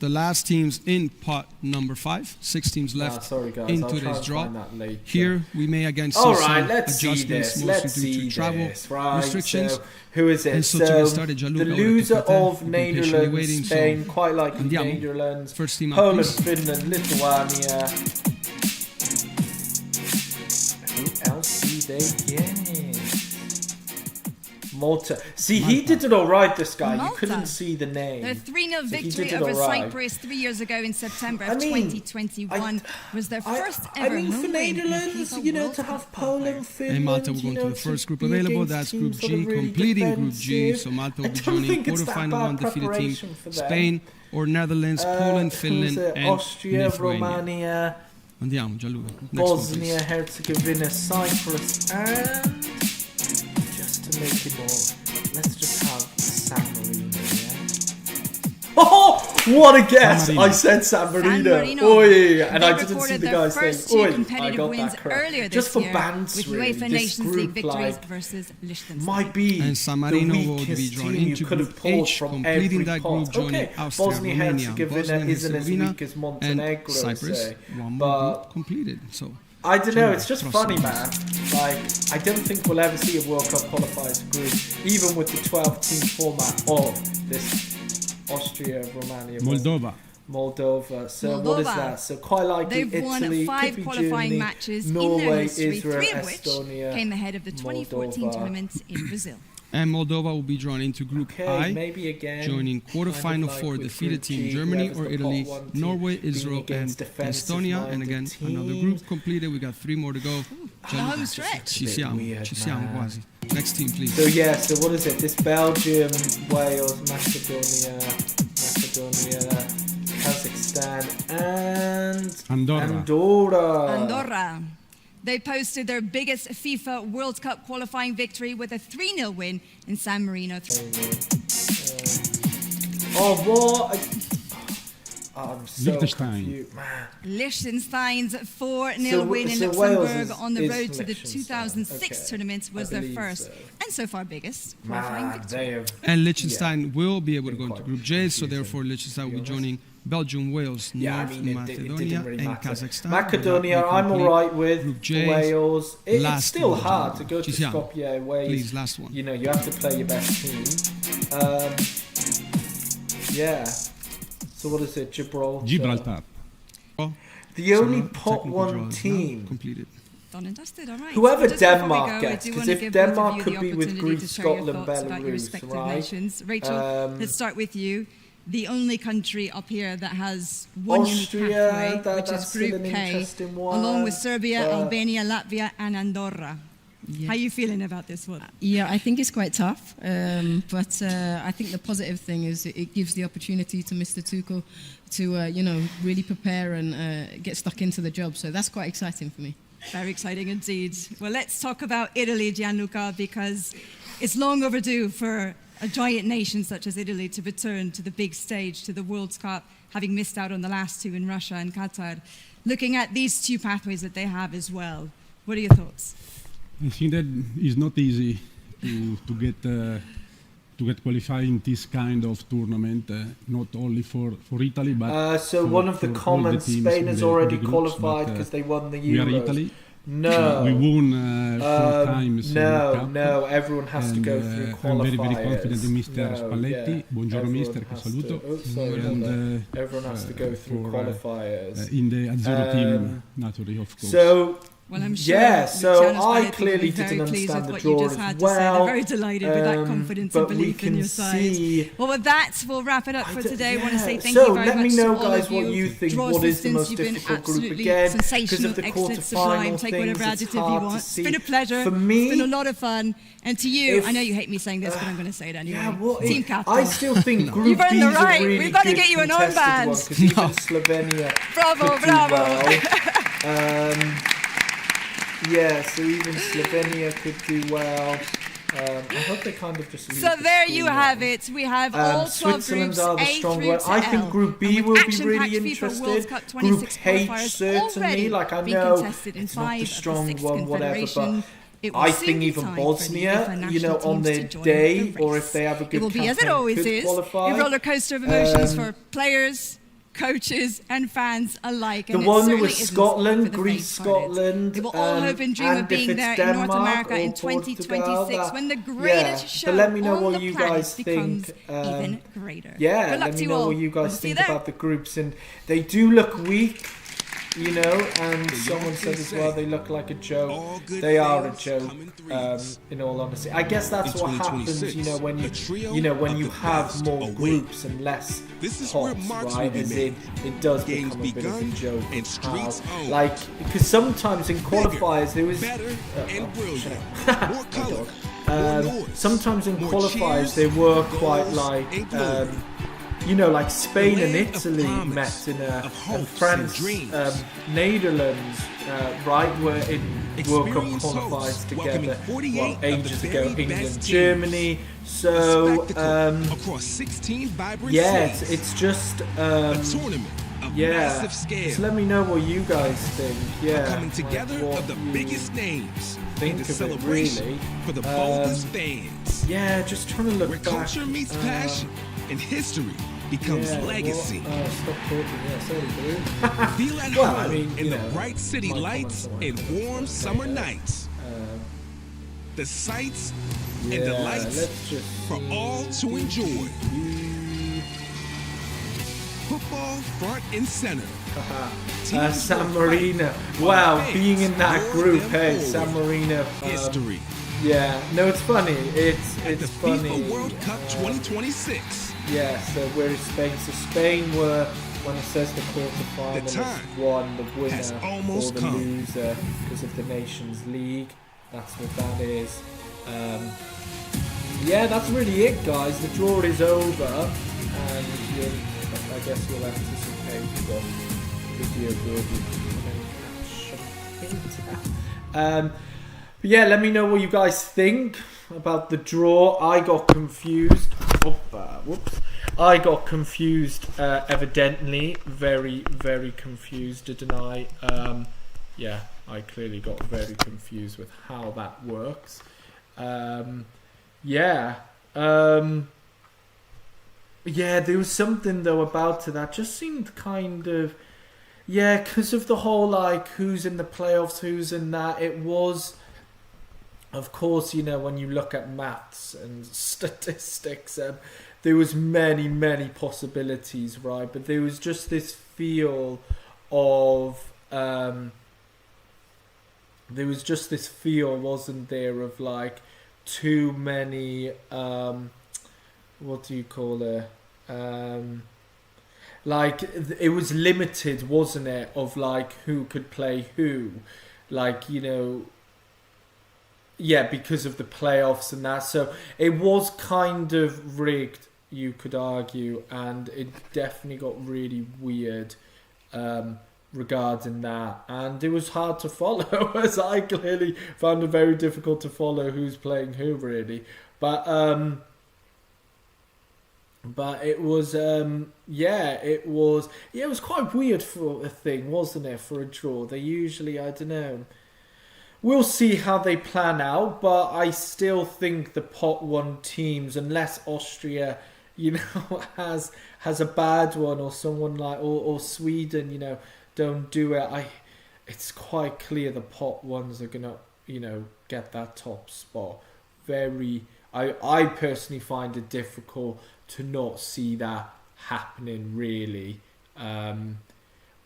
The last teams in pot number 5. 6 teams left sorry guys, in I'll try today's and draw. find that later. Here we may again see Alright, some let's see adjustments, this. mostly Let's due see to travel this. Right, restrictions. so who is it? And so to get started, the Gianluca, loser Ortega Pete, of we've been patiently Netherlands, waiting, so Spain, quite like andiamo. Netherlands, First team out, Poland, please. Finland, Lithuania. Who else do they get? Malta. See, he did it all right, this guy. You Malta. couldn't see the name. Their 3-0 So he victory did it over all right. Cyprus 3 years ago in September I of mean, 2021 was their first I ever mean, home for win in Netherlands, FIFA you know, World to Cup have Poland, Finland, And Malta will go you into know, the first group to be available. against That's Group teams that G, are really completing Group G. defensive. So Malta I will be don't joining think it's that quarterfinal bad 1 defeated team. preparation for them. Spain or Netherlands, Poland, who's Finland, it? and Austria, Lithuania. Romania, Andiamo, Gianluca. Next one, Bosnia, please. Herzegovina, Cyprus, and just to make it more, let's just have San Marino, yeah? Oh, what a guess! San Marino. I said San Marino. Marino. Oi, and They I didn't see recorded the their guys first saying, two oi, I competitive got wins that correct. earlier this Just for year bands, with really. UEFA This Nations League group, victories like, versus Liechtenstein. might be And San Marino the will be weakest drawn team you into could have Group pulled H, from completing every that pot. group, joining Okay, Austria, Bosnia Romania, Herzegovina Bosnia and isn't as Herzegovina, weak as Montenegro, and Cyprus. say, One more but group completed. So I don't know, Gianluca, it's just prossimo. funny, man. Like, I don't think we'll ever see a World Cup qualifiers group, even with the 12-team format of this Austria, Romania, Moldova. Moldova. So what is Moldova. that? So quite likely They've won Italy, 5 could be qualifying Germany, matches in their Norway, history, Israel, 3 of which Estonia, came ahead of the 2014 Moldova. tournament in Brazil. And Moldova will be drawn into Group I, maybe again, joining quarterfinal like 4 with defeated Group team G, Germany whoever's or the Italy, pot one team Norway, being Israel, and against defensive Estonia. And again, minded another teams. group completed. We got 3 more to go. The home stretch. Ci siamo, weird, ci siamo man. quasi. Next team, please. So yeah, so what is it? This Belgium, Wales, Macedonia, Kazakhstan, and Andorra. Andorra. They posted their biggest FIFA World Cup qualifying victory with a 3-0 win in San Marino. Oh, what? I'm so Liechtenstein. confused, man. Liechtenstein's 4-0 So- win in so Luxembourg Wales on the is road to the Liechtenstein. 2006 Okay. tournament was I their believe first so. and so far biggest qualifying Man, victory. they have. And Liechtenstein will be able to been go into quite Group J, so confusing, therefore Liechtenstein will be honest. joining Belgium, Wales, Yeah, North I mean, it Macedonia, didn't really and matter. Kazakhstan. Macedonia, Will not I'm complete alright with. Group J. Wales, it's Last still one. hard to go to Ci siamo. Skopje away. Please, last one. You know, you have to play your best team. Yeah. So what is it? Gibraltar. The only So, pot technical one draw is now team. completed. Done and dusted, all right. Whoever Just before we Denmark go, I gets, do 'cause wanna if give both of Denmark you could the be with opportunity Greece, to share your Scotland, thoughts about your Belarus, respective right? nations. Rachel, let's start with you. The only country up here that has one Austria, unique pathway, which that's is still Group an K, interesting one, along with Serbia, but- Albania, Latvia, and Andorra. How are you feeling about this one? Yeah, I think it's quite tough, but I think the positive thing is it gives the opportunity to Mr. Tuchel to, really prepare and get stuck into the job. So that's quite exciting for me. Very exciting indeed. Well, let's talk about Italy, Gianluca, because it's long overdue for a giant nation such as Italy to return to the big stage, to the World Cup, having missed out on the last two in Russia and Qatar. Looking at these two pathways that they have as well, what are your thoughts? I think that it's not easy to get qualified in this kind of tournament, not only for Italy, but So for, one of the for all comments, teams Spain in has the already groups, qualified but, because they won the we are Euros. Italy. No. We won 4 times. No, Cup, no, everyone has to go through I'm qualifiers. very confident in Mr. No, Spalletti. yeah. Buongiorno, Everyone Mister, che has to- saluto. oh, sorry about And, that. Everyone has to go through for, qualifiers. in the Azzurro team, naturally, of course. So, Well, I'm sure yeah, so Luciano I Spalletti will clearly be very didn't pleased understand with the what you draw just as had to say. well. They're very delighted with that confidence and but we belief in can your side. see. Well, with that, we'll wrap it up for today. I want to say thank So you very let much me know, to all guys, of what you think. Draw What is the assistants, most you've been difficult group absolutely again? Because sensational, of the excellent, sublime. quarterfinal Take things, whatever it's adjective you hard to want. It's see. been a pleasure. For me, it's been a lot of fun. And to you, if- I know you hate me saying this, but I'm going to say it anyway. Yeah, what Team if- captain. I still think Group You've earned B the is a right. really We've got to good get you an contested armband. one, 'cause even Slovenia Bravo, could do bravo. well. Yeah, so even Slovenia could do well. I hope they kind of just leave So the there school you on. have it. We have all 12 Switzerland groups are the A stronger through one. to I think L. Group B And with will be action-packed really FIFA World interested. Cup Group 26 H qualifiers certainly, already like I being know contested in it's not 5 the of the strong 6th one, whatever, Confederation. but It will I soon think be even time for the Bosnia, UEFA you know, national on teams their to join day, the or race. if they have a good It will be as it campaign, always could is, qualify. a roller coaster of emotions for players, coaches and fans alike. The And it one certainly with isn't Scotland, for the Greece, faint-hearted. Scotland, They will all hope and dream and of if being it's there in North Denmark America or in Portugal, 2026 that- when the greatest yeah. show But let me know on what the you planet guys becomes think. even greater. Yeah, Good luck let to me you know all. what you We'll guys see you think there. about the groups, and they do look weak, you know. And someone said as well they look like a joke. They are a joke. In all honesty, I guess that's what happens. You know, when you have more groups and less pots, right? As in, it does become a bit of a joke. How, like, because sometimes in qualifiers there was. Sometimes in qualifiers they were quite like. You know, like Spain and Italy met in and France, Netherlands, right, were in World Cup qualifiers together, well, ages ago, England, Germany, so, yeah, it's just, yeah, just let me know what you guys think, yeah, coming together like of the biggest names think in the of it, celebration really. for the boldest fans. Yeah, just trying to look Where back. culture meets passion and history becomes legacy. Well, stop talking. Yeah, sorry, dude. Feel at Well, home I mean, in you the know, bright city my lights comments and warm summer nights. The sights and yeah, delights let's just for all to enjoy. Football front and center. San Marino. Wow, being in that group, hey, San Marino. History. Yeah, no, it's funny. It's At the funny. FIFA World Cup 2026. Yeah, so where is Spain? So Spain were, when it says the quarterfinalists time won, the has winner almost or the come. loser because of the Nations League. That's what that is. Yeah, that's really it, guys. The draw is over, and I guess you'll anticipate what video will be. But yeah, let me know what you guys think about the draw. I got confused. Whoops. I got confused, evidently. Very, very confused, didn't I? Yeah, I clearly got very confused with how that works. Yeah, there was something, though, about it that just seemed kind of... Yeah, because of the whole, like, who's in the playoffs, who's in that. It was... Of course, you know, when you look at maths and statistics, there was many, many possibilities, right? But there was just this feel of... there was just this feel, wasn't there, of, like, too many... what do you call it? Like, it was limited, wasn't it, of, like, who could play who. Like, you know... Yeah, because of the playoffs and that. So it was kind of rigged, you could argue, and it definitely got really weird regarding that. And it was hard to follow, as I clearly found it very difficult to follow who's playing who, really. But it was, it was quite weird for a thing, wasn't it, for a draw? They usually, I don't know... We'll see how they plan out, but I still think the pot one teams, unless Austria, you know, has a bad one, or someone like or Sweden, you know, don't do it. It's quite clear the pot ones are gonna, you know, get that top spot. I personally find it difficult to not see that happening, really.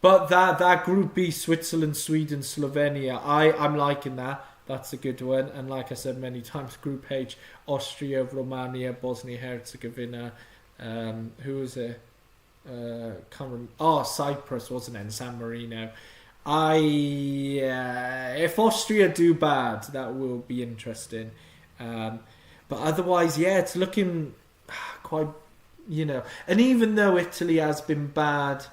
But that Group B, Switzerland, Sweden, Slovenia, I'm liking that. That's a good one. And like I said many times, Group H, Austria, Romania, Bosnia-Herzegovina. Who was it? Cyprus, wasn't it? And San Marino. If Austria do bad, that will be interesting. But otherwise, yeah, it's looking quite, you know. And even though Italy has been bad...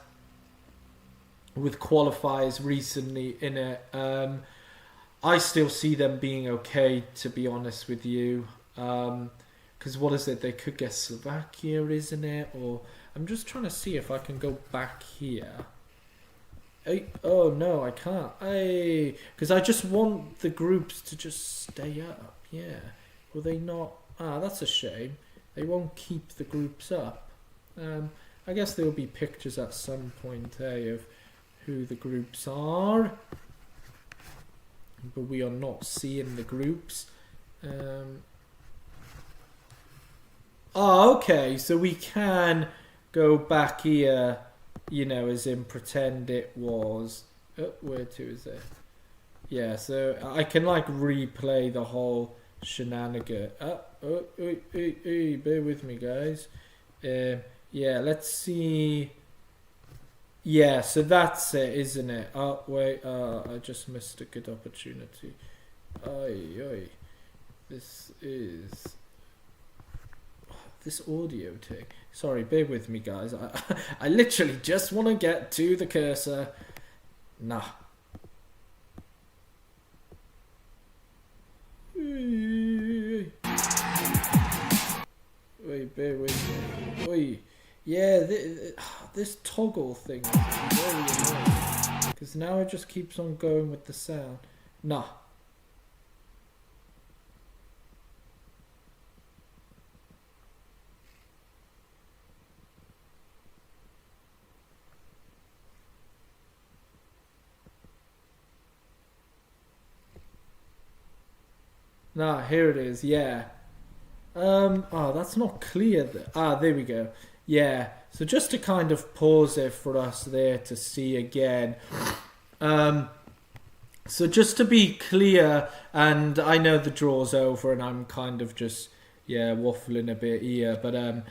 with qualifiers recently in it, I still see them being okay, to be honest with you, because what is it, they could get Slovakia, isn't it? Or I'm just trying to see if I can go back here. Oh no, I can't, because I just want the groups to just stay up. Yeah, will they not? That's a shame. They won't keep the groups up. I guess there will be pictures at some point, of who the groups are, but we are not seeing the groups. Okay, so we can go back here, you know, as in pretend it was... where to is it? Yeah, so I can, like, replay the whole shenanigan. Bear with me, guys. Yeah, let's see... Yeah, so that's it, isn't it? Oh, wait, I just missed a good opportunity. This is... This audio thing. Sorry, bear with me, guys. I literally just want to get to the cursor. Nah. Wait, bear with me. Wait. Yeah, this toggle thing is very annoying, because now it just keeps on going with the sound. Nah. Nah, here it is, yeah. That's not clear. There we go. Yeah, so just to kind of pause it for us there to see again. So just to be clear, and I know the draw's over and I'm kind of just, waffling a bit here, but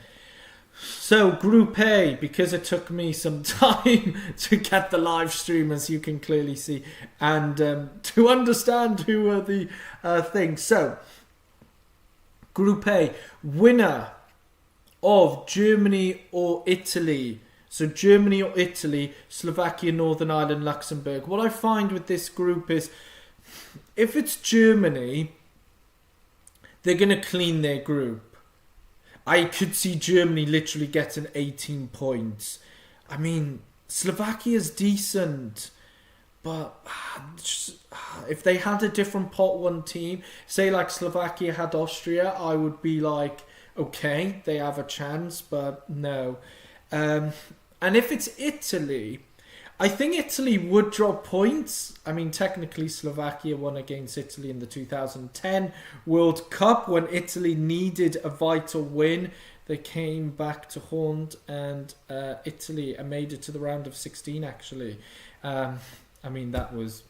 so Group A, because it took me some time to get the live stream, as you can clearly see, and to understand who were the things. So, Group A, winner of Germany or Italy. So Germany or Italy, Slovakia, Northern Ireland, Luxembourg. What I find with this group is, if it's Germany, they're going to clean their group. I could see Germany literally getting 18 points. I mean, Slovakia's decent, but if they had a different pot one team, say like Slovakia had Austria, I would be like, okay, they have a chance, but no. And if it's Italy, I think Italy would drop points. I mean, technically Slovakia won against Italy in the 2010 World Cup when Italy needed a vital win. They came back to haunt, and Italy made it to the round of 16 actually. I mean, that was,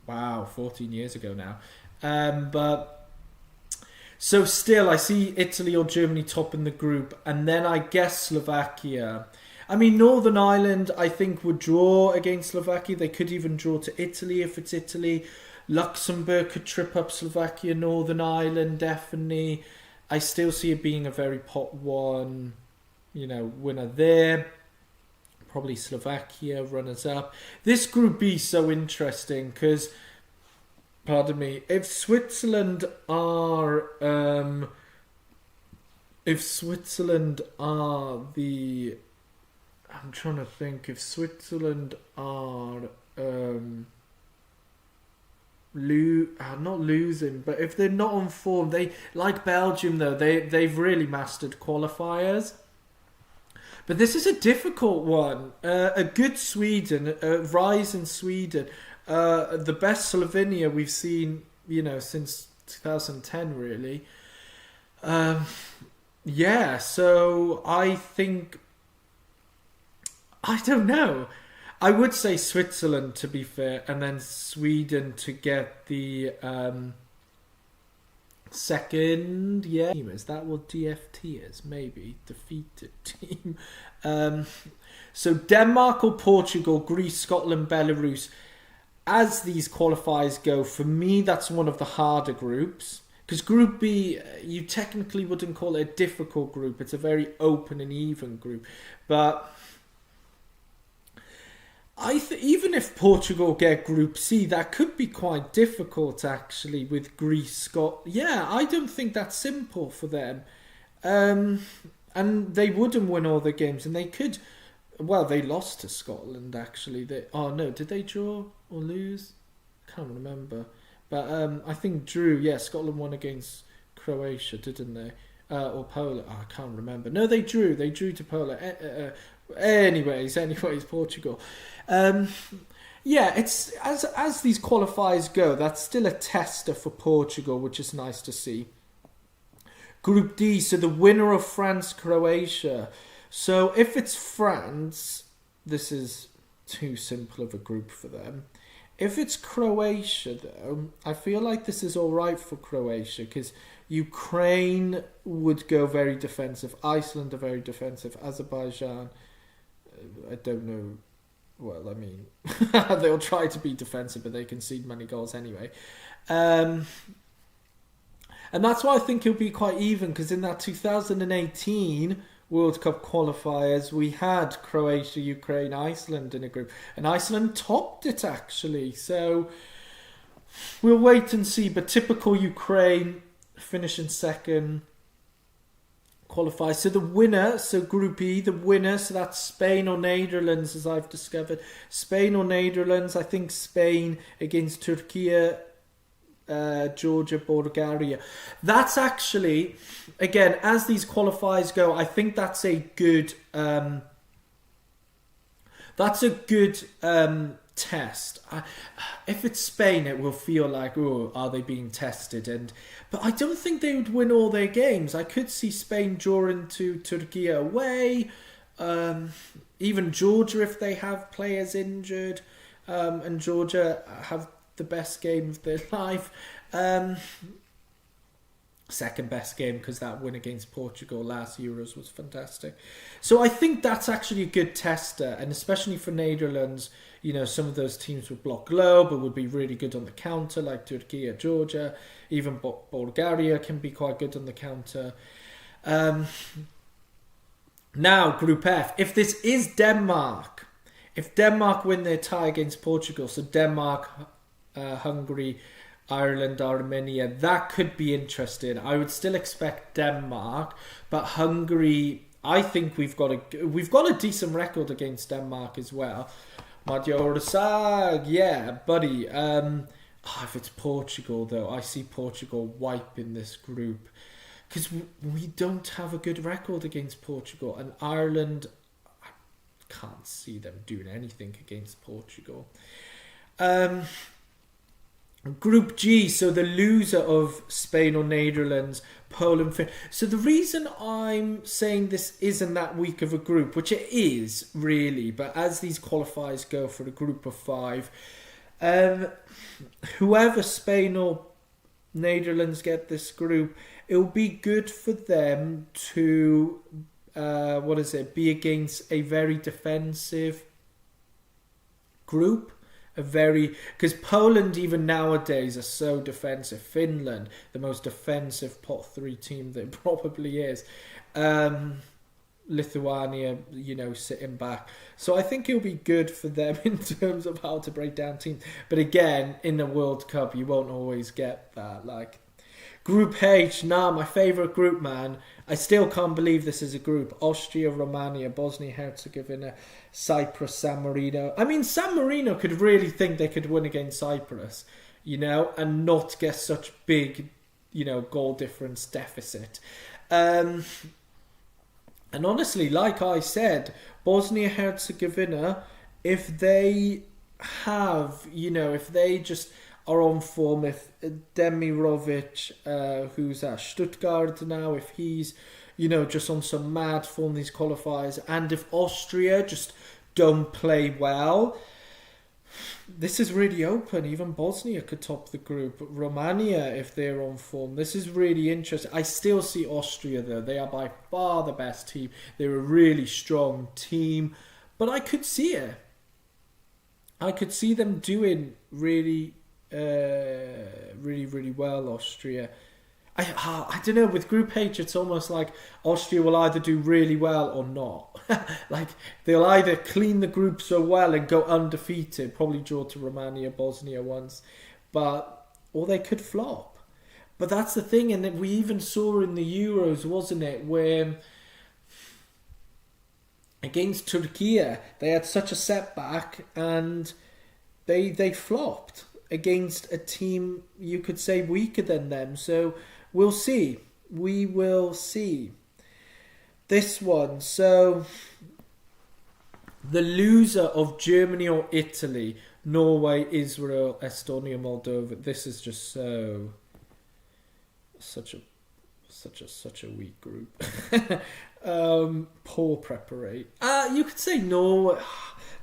14 years ago now. But so still, I see Italy or Germany topping the group, and then I guess Slovakia. I mean, Northern Ireland, I think, would draw against Slovakia. They could even draw to Italy if it's Italy. Luxembourg could trip up Slovakia. Northern Ireland, definitely. I still see it being a very pot one, winner there. Probably Slovakia, runners up. This Group B is so interesting because, pardon me, if Switzerland are the... I'm trying to think if Switzerland are not losing, but if they're not on form, they like Belgium though. They've really mastered qualifiers. But this is a difficult one. A good Sweden, a rise in Sweden, the best Slovenia we've seen, since 2010 really. So I think. I don't know. I would say Switzerland, to be fair, and then Sweden to get the second. Yeah, is that what DFT is? Maybe defeated team. So Denmark or Portugal, Greece, Scotland, Belarus. As these qualifiers go, for me, that's one of the harder groups. Because Group B, you technically wouldn't call it a difficult group. It's a very open and even group. But even if Portugal get Group C, that could be quite difficult actually with Greece, Scotland. Yeah, I don't think that's simple for them. And they wouldn't win all the games, and they could. Well, they lost to Scotland actually. Did they draw or lose? Can't remember. But I think drew. Yeah, Scotland won against Croatia, didn't they? Or Poland. I can't remember. No, they drew. They drew to Poland. Anyways, Portugal. It's as these qualifiers go, that's still a tester for Portugal, which is nice to see. Group D, so the winner of France, Croatia. So if it's France, this is too simple of a group for them. If it's Croatia, though, I feel like this is all right for Croatia because Ukraine would go very defensive. Iceland are very defensive. Azerbaijan, I don't know. Well, I mean, they'll try to be defensive, but they concede many goals anyway. And that's why I think it'll be quite even, because in that 2018 World Cup qualifiers, we had Croatia, Ukraine, Iceland in a group. And Iceland topped it, actually. So we'll wait and see. But typical Ukraine, finishing second, qualify. So the winner, so Group E, the winner, so that's Spain or Netherlands, as I've discovered. Spain or Netherlands, I think Spain against Turkey, Georgia, Bulgaria. That's actually, again, as these qualifiers go, I think that's a good test. If it's Spain, it will feel like, oh, are they being tested? But I don't think they would win all their games. I could see Spain drawing to Turkey away, even Georgia if they have players injured, and Georgia have the best game of their life. Second best game, because that win against Portugal last Euros was fantastic. So I think that's actually a good tester, and especially for Netherlands, you know, some of those teams would block low but would be really good on the counter, like Turkey or Georgia. Even Bulgaria can be quite good on the counter. Now, Group F. If this is Denmark, if Denmark win their tie against Portugal, so Denmark, Hungary, Ireland, Armenia, that could be interesting. I would still expect Denmark, but Hungary, I think we've got a decent record against Denmark as well. Magyarország, yeah, buddy. If it's Portugal, though, I see Portugal wiping this group, because we don't have a good record against Portugal, and Ireland, I can't see them doing anything against Portugal. Group G, so the loser of Spain or Netherlands, Poland, Finland. So the reason I'm saying this isn't that weak of a group, which it is really, but as these qualifiers go for the group of 5, whoever Spain or Netherlands get this group, it'll be good for them to be against a very defensive group. Because Poland even nowadays are so defensive. Finland, the most defensive pot 3 team there probably is. Lithuania, you know, sitting back. So I think it'll be good for them in terms of how to break down teams. But again, in the World Cup, you won't always get that. Like Group H, my favourite group, man. I still can't believe this is a group. Austria, Romania, Bosnia-Herzegovina, Cyprus, San Marino. I mean, San Marino could really think they could win against Cyprus, you know, and not get such big, you know, goal difference deficit. And honestly, like I said, Bosnia-Herzegovina, if they have, you know, if they just are on form, if Demirovic, who's at Stuttgart now, if he's, you know, just on some mad form these qualifiers, and if Austria just don't play well, this is really open. Even Bosnia could top the group. Romania, if they're on form, this is really interesting. I still see Austria though. They are by far the best team. They're a really strong team, but I could see it. I could see them doing really well, Austria. I don't know, with Group H it's almost like Austria will either do really well or not. Like they'll either clean the group so well and go undefeated, probably draw to Romania, Bosnia once, or they could flop. But that's the thing, and we even saw in the Euros, wasn't it, where against Turkey they had such a setback and they flopped against a team you could say weaker than them. So we'll see. We will see. This one. So the loser of Germany or Italy, Norway, Israel, Estonia, Moldova. This is just such a weak group. Poor preparation. You could say Norway,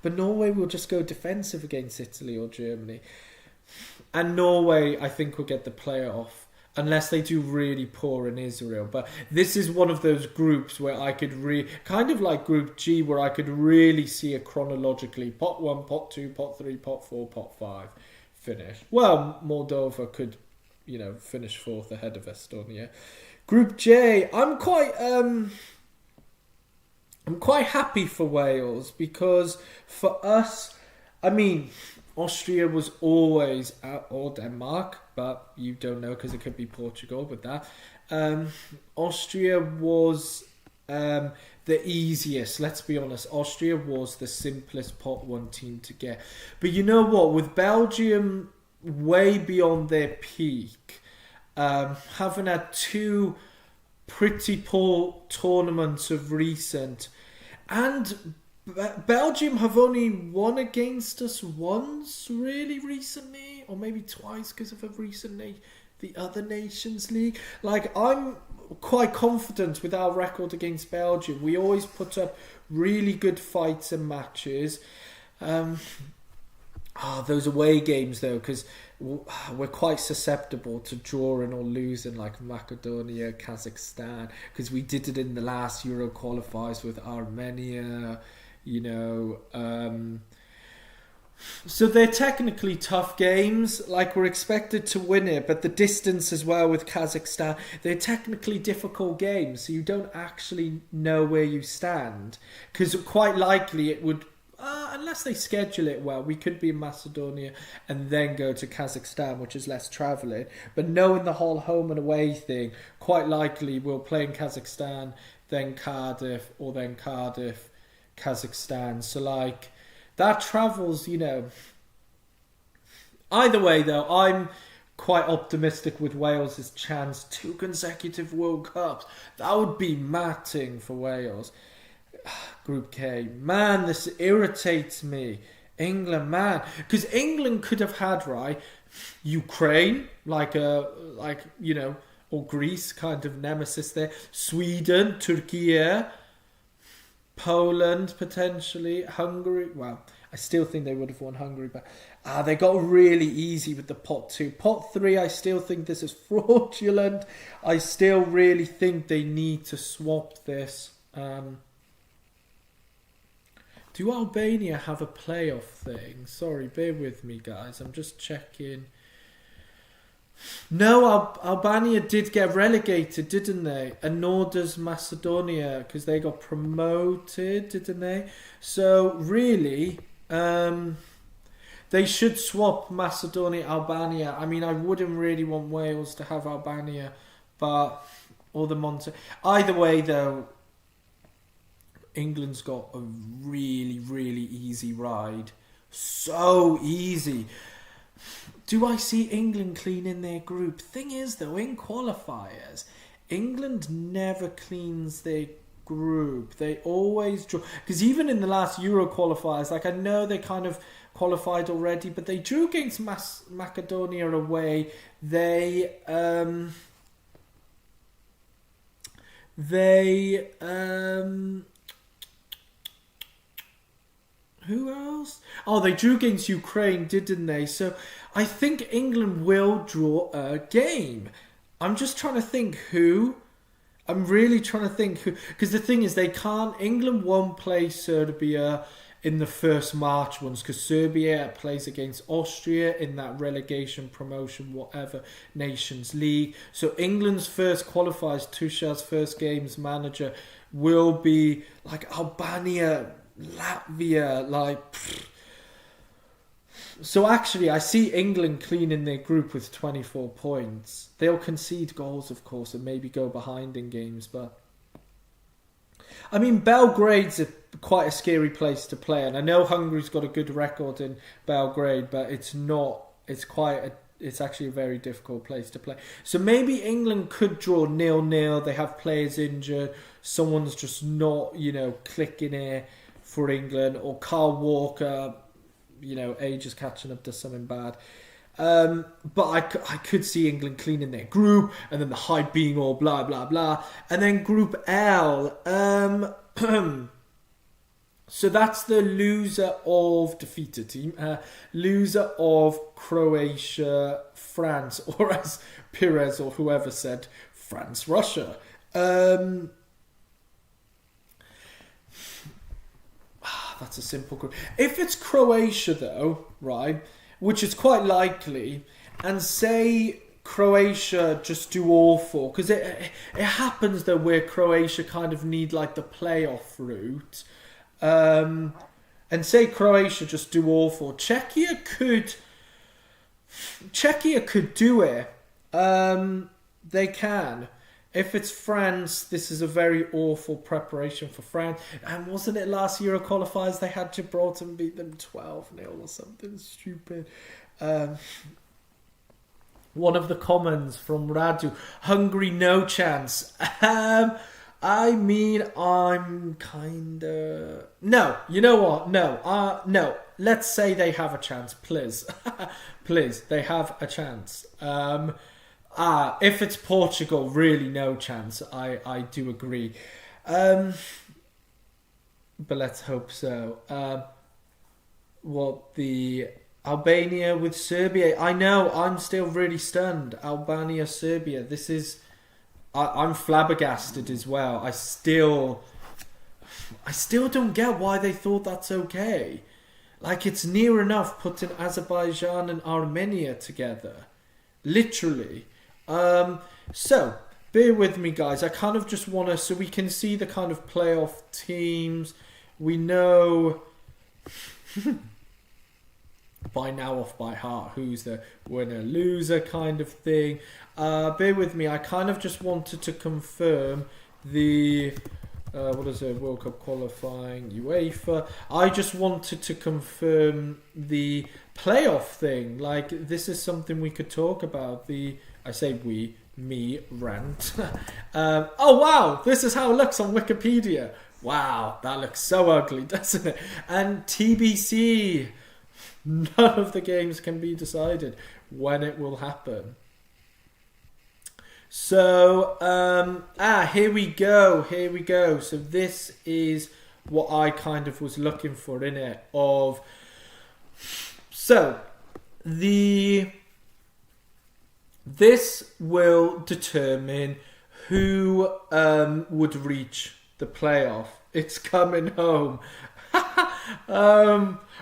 but Norway will just go defensive against Italy or Germany. And Norway, I think, will get the playoff unless they do really poor in Israel. But this is one of those groups where I could kind of like Group G, where I could really see it chronologically. Pot 1, Pot 2, Pot 3, Pot 4, Pot 5 finish. Well, Moldova could, you know, finish 4th ahead of Estonia. Group J, I'm quite happy for Wales, because for us, I mean, Austria was always, or Denmark, but you don't know because it could be Portugal with that. Austria was the easiest, let's be honest. Austria was the simplest Pot 1 team to get. But you know what? With Belgium way beyond their peak, having had 2 pretty poor tournaments of recent, and Belgium have only won against us once really recently, or maybe twice because of the other Nations League. Like, I'm quite confident with our record against Belgium. We always put up really good fights and matches. Those away games though, because we're quite susceptible to drawing or losing like Macedonia, Kazakhstan, because we did it in the last Euro qualifiers with Armenia, you know. So they're technically tough games, like we're expected to win it, but the distance as well with Kazakhstan, they're technically difficult games, so you don't actually know where you stand, because quite likely it would, unless they schedule it well, we could be in Macedonia and then go to Kazakhstan, which is less travelling, but knowing the whole home and away thing, quite likely we'll play in Kazakhstan, then Cardiff, or then Cardiff, Kazakhstan, so like, that travels, you know. Either way, though, I'm quite optimistic with Wales' chance. 2 consecutive World Cups. That would be matting for Wales. Group K. Man, this irritates me. England, man. Because England could have had, right, Ukraine, like, you know, or Greece, kind of nemesis there. Sweden, Turkey, Poland, potentially. Hungary. Well, I still think they would have won Hungary, but they got really easy with the pot 2. Pot 3, I still think this is fraudulent. I still really think they need to swap this. Do Albania have a playoff thing? Sorry, bear with me, guys. I'm just checking. No, Albania did get relegated, didn't they? And nor does Macedonia, because they got promoted, didn't they? So, really, they should swap Macedonia, Albania. I mean, I wouldn't really want Wales to have Albania, but... Or the Either way, though, England's got a really, really easy ride. So easy. Do I see England cleaning their group? Thing is, though, in qualifiers, England never cleans their group. They always draw. Because even in the last Euro qualifiers, like I know they kind of qualified already, but they drew against Macedonia away. Who else? Oh, they drew against Ukraine, didn't they? So I think England will draw a game. I'm just trying to think who. I'm really trying to think who. Because the thing is, England won't play Serbia in the first March ones, because Serbia plays against Austria in that relegation, promotion, whatever, Nations League. So England's first qualifiers, Tuchel's first games manager, will be like Albania, Latvia, like... Pfft. So actually, I see England cleaning their group with 24 points. They'll concede goals, of course, and maybe go behind in games, but... I mean, Belgrade's quite a scary place to play, and I know Hungary's got a good record in Belgrade, but it's not... It's actually a very difficult place to play. So maybe England could draw 0-0. They have players injured. Someone's just not, clicking here for England. Or Carl Walker, age is catching up to something bad. But I could see England cleaning their group, and then the hype being all blah, blah, blah. And then Group L. So that's the loser of defeated team. Loser of Croatia, France, or as Pires or whoever said, France, Russia. That's a simple group. If it's Croatia, though, right, which is quite likely, and say Croatia just do awful, because it happens, though, where Croatia kind of need, like, the playoff route, and say Croatia just do awful, Czechia could do it. They can. If it's France, this is a very awful preparation for France. And wasn't it last Euro qualifiers they had Gibraltar and beat them 12-0 or something stupid? One of the comments from Radu, Hungary no chance. I mean, I'm kind of... No, you know what? No. Let's say they have a chance, please. Please, they have a chance. If it's Portugal, really no chance. I do agree. But let's hope so. Albania with Serbia. I know, I'm still really stunned. Albania, Serbia. This is... I'm flabbergasted as well. I still don't get why they thought that's okay. Like, it's near enough putting Azerbaijan and Armenia together. Literally. So, bear with me, guys. I kind of just want to... So we can see the kind of playoff teams. We know... by now off by heart who's the winner loser kind of thing. Bear with me, I kind of just wanted to confirm the World Cup qualifying, UEFA. I just wanted to confirm the playoff thing. Like, this is something we could talk about. I say we, me, rant. Oh wow, this is how it looks on Wikipedia. Wow, that looks so ugly, doesn't it? And TBC, none of the games can be decided when it will happen. So, here we go. So this is what I kind of was looking for in it. So, this will determine who would reach the playoff. It's coming home.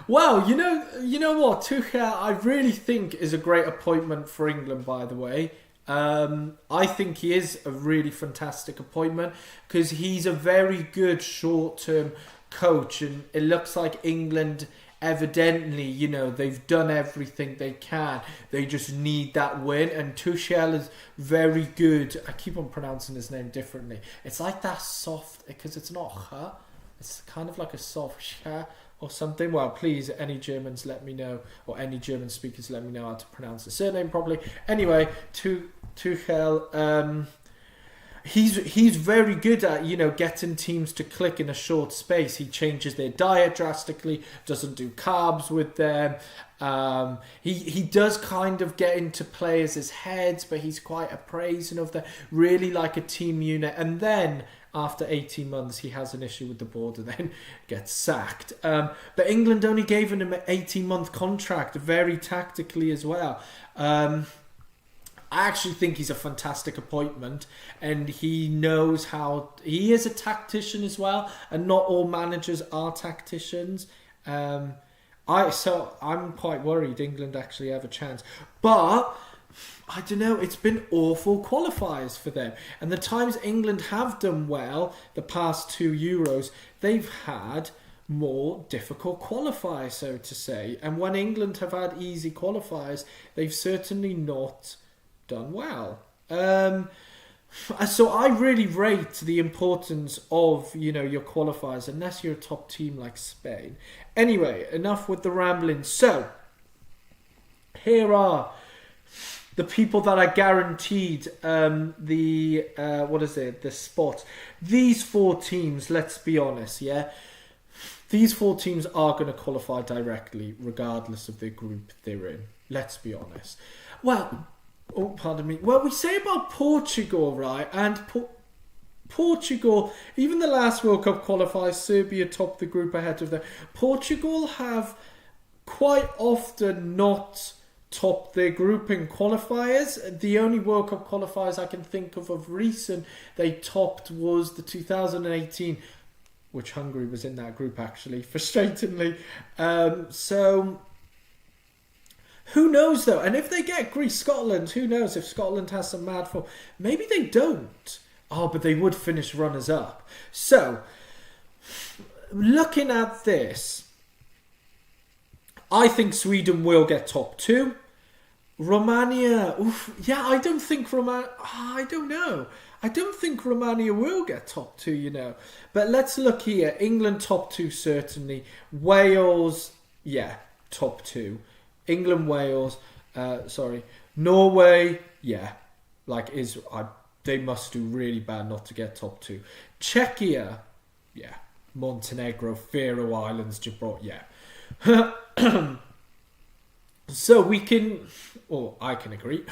Well, you know what? Tuchel, I really think is a great appointment for England, by the way. I think he is a really fantastic appointment because he's a very good short-term coach, and it looks like England, evidently, they've done everything they can. They just need that win, and Tuchel is very good. I keep on pronouncing his name differently. It's like that soft, because it's not ha. It's kind of like a soft sha or something. Well, please, any Germans let me know, or any German speakers let me know how to pronounce the surname properly. Anyway, Tuchel, he's very good at, getting teams to click in a short space. He changes their diet drastically, doesn't do carbs with them. He does kind of get into players' heads, but he's quite appraising of them, really like a team unit. And then after 18 months, he has an issue with the board and then gets sacked. But England only gave him an 18-month contract, very tactically as well. I actually think he's a fantastic appointment, and he knows how... He is a tactician as well, and not all managers are tacticians. So I'm quite worried England actually have a chance. But... I don't know, it's been awful qualifiers for them. And the times England have done well, the past 2 Euros, they've had more difficult qualifiers, so to say. And when England have had easy qualifiers, they've certainly not done well. So I really rate the importance of, your qualifiers, unless you're a top team like Spain. Anyway, enough with the rambling. So, here are the people that are guaranteed the spot. These 4 teams, let's be honest, yeah? These 4 teams are going to qualify directly, regardless of the group they're in. Let's be honest. Well, pardon me. Well, we say about Portugal, right? And Portugal, even the last World Cup qualifiers, Serbia topped the group ahead of them. Portugal have quite often not top their group in qualifiers. The only World Cup qualifiers I can think of recent they topped was the 2018, which Hungary was in that group actually, frustratingly. So who knows though? And if they get Greece, Scotland, who knows if Scotland has some mad form? Maybe they don't. Oh, but they would finish runners up. So looking at this, I think Sweden will get top 2. Romania, I don't think Romania... I don't know. I don't think Romania will get top 2, But let's look here. England top 2 certainly. Wales, top 2. England, Wales, Norway, they must do really bad not to get top 2. Czechia, Montenegro, Faroe Islands, Gibraltar, So we can, or I can agree,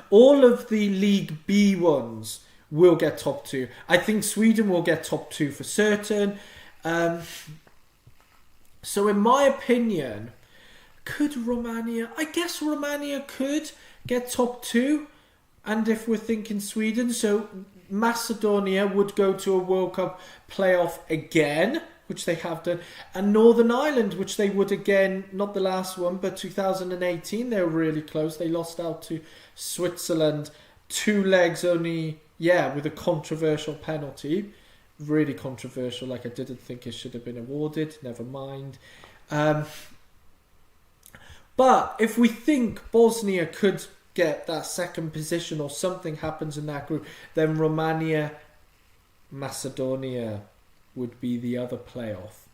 all of the League B ones will get top 2. I think Sweden will get top 2 for certain. So in my opinion, Could Romania? I guess Romania could get top 2. And if we're thinking Sweden, so Macedonia would go to a World Cup playoff again, which they have done. And Northern Ireland, which they would again, not the last one, but 2018, they were really close. They lost out to Switzerland 2 legs only, with a controversial penalty. Really controversial, like I didn't think it should have been awarded. Never mind. But if we think Bosnia could get that second position or something happens in that group, then Romania, Macedonia would be the other playoff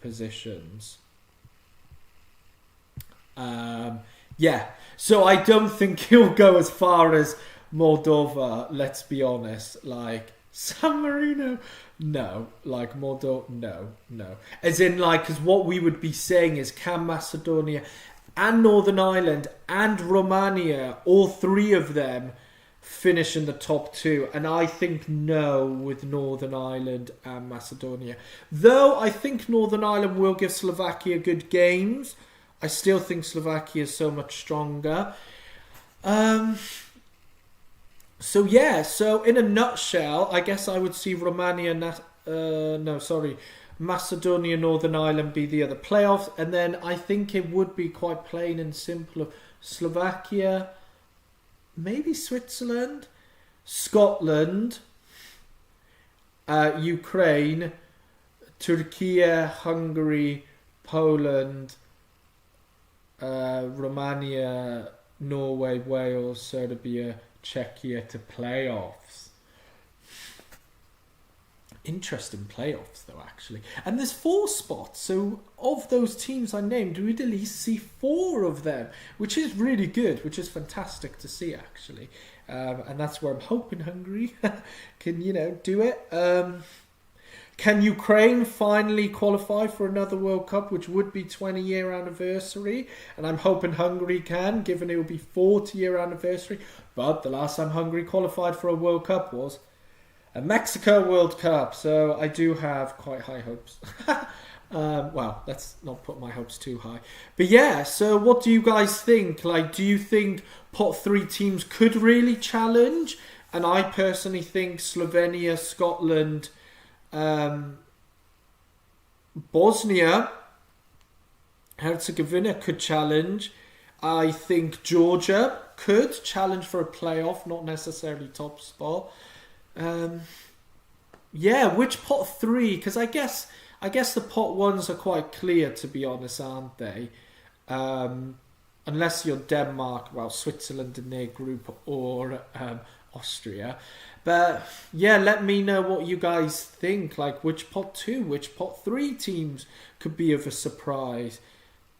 positions. So I don't think he'll go as far as Moldova, let's be honest. Like San Marino, no. Like Moldova, no. As in, like, because what we would be saying is, can Macedonia and Northern Ireland and Romania, all 3 of them, finish in the top 2? And I think no with Northern Ireland and Macedonia. Though I think Northern Ireland will give Slovakia good games. I still think Slovakia is so much stronger. So in a nutshell, I guess I would see Macedonia, Northern Ireland be the other playoffs, and then I think it would be quite plain and simple of Slovakia, maybe Switzerland, Scotland, Ukraine, Turkey, Hungary, Poland, Romania, Norway, Wales, Serbia, Czechia to playoffs. Interesting playoffs though, actually. And there's 4 spots, so of those teams I named, we'd at least see 4 of them, which is really good, which is fantastic to see, actually. And that's where I'm hoping Hungary can, do it. Can Ukraine finally qualify for another World Cup, which would be 20-year anniversary? And I'm hoping Hungary can, given it will be 40-year anniversary. But the last time Hungary qualified for a World Cup was a Mexico World Cup. So I do have quite high hopes. Well, let's not put my hopes too high. But yeah, so what do you guys think? Like, do you think pot 3 teams could really challenge? And I personally think Slovenia, Scotland, Bosnia, Herzegovina could challenge. I think Georgia could challenge for a playoff, not necessarily top spot. Which pot 3? Because I guess the pot 1s are quite clear, to be honest, aren't they? Unless you're Denmark, Switzerland in their group, or Austria. But yeah, let me know what you guys think. Like, which pot 2, which pot 3 teams could be of a surprise.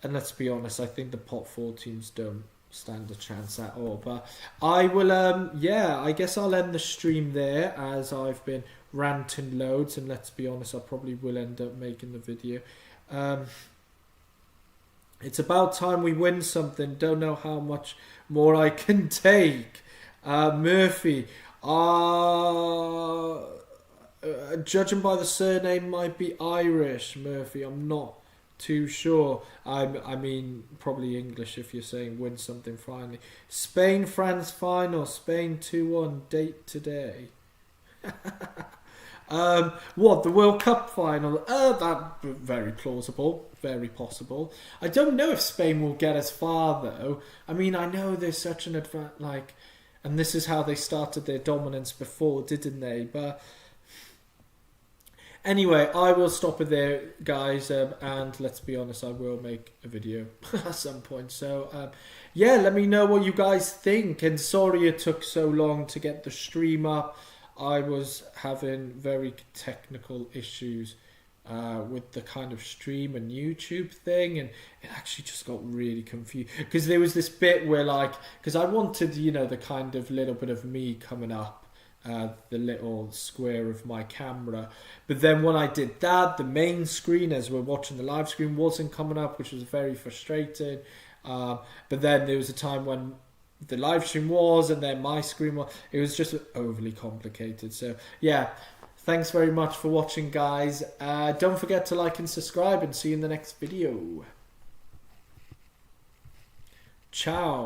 And let's be honest, I think the pot 4 teams don't stand a chance at all. But I will, I guess I'll end the stream there, as I've been ranting loads. And let's be honest, I probably will end up making the video. It's about time we win something. Don't know how much more I can take. Murphy. Judging by the surname, might be Irish, Murphy. I'm not too sure. I mean, probably English if you're saying win something finally. Spain, France final. Spain 2-1. Date today. What, the World Cup final? That very plausible, very possible. I don't know if Spain will get as far though. I mean, I know there's such an and this is how they started their dominance before, didn't they? But anyway, I will stop it there, guys. And let's be honest, I will make a video at some point. So, let me know what you guys think. And sorry it took so long to get the stream up. I was having very technical issues with the kind of stream and YouTube thing, and it actually just got really confused, because there was this bit where, like, because I wanted, the kind of little bit of me coming up, the little square of my camera, but then when I did that, the main screen, as we're watching the live screen, wasn't coming up, which was very frustrating. But then there was a time when the live stream was, and then my screen was. It was just overly complicated. So yeah, thanks very much for watching, guys. Don't forget to like and subscribe, and see you in the next video. Ciao.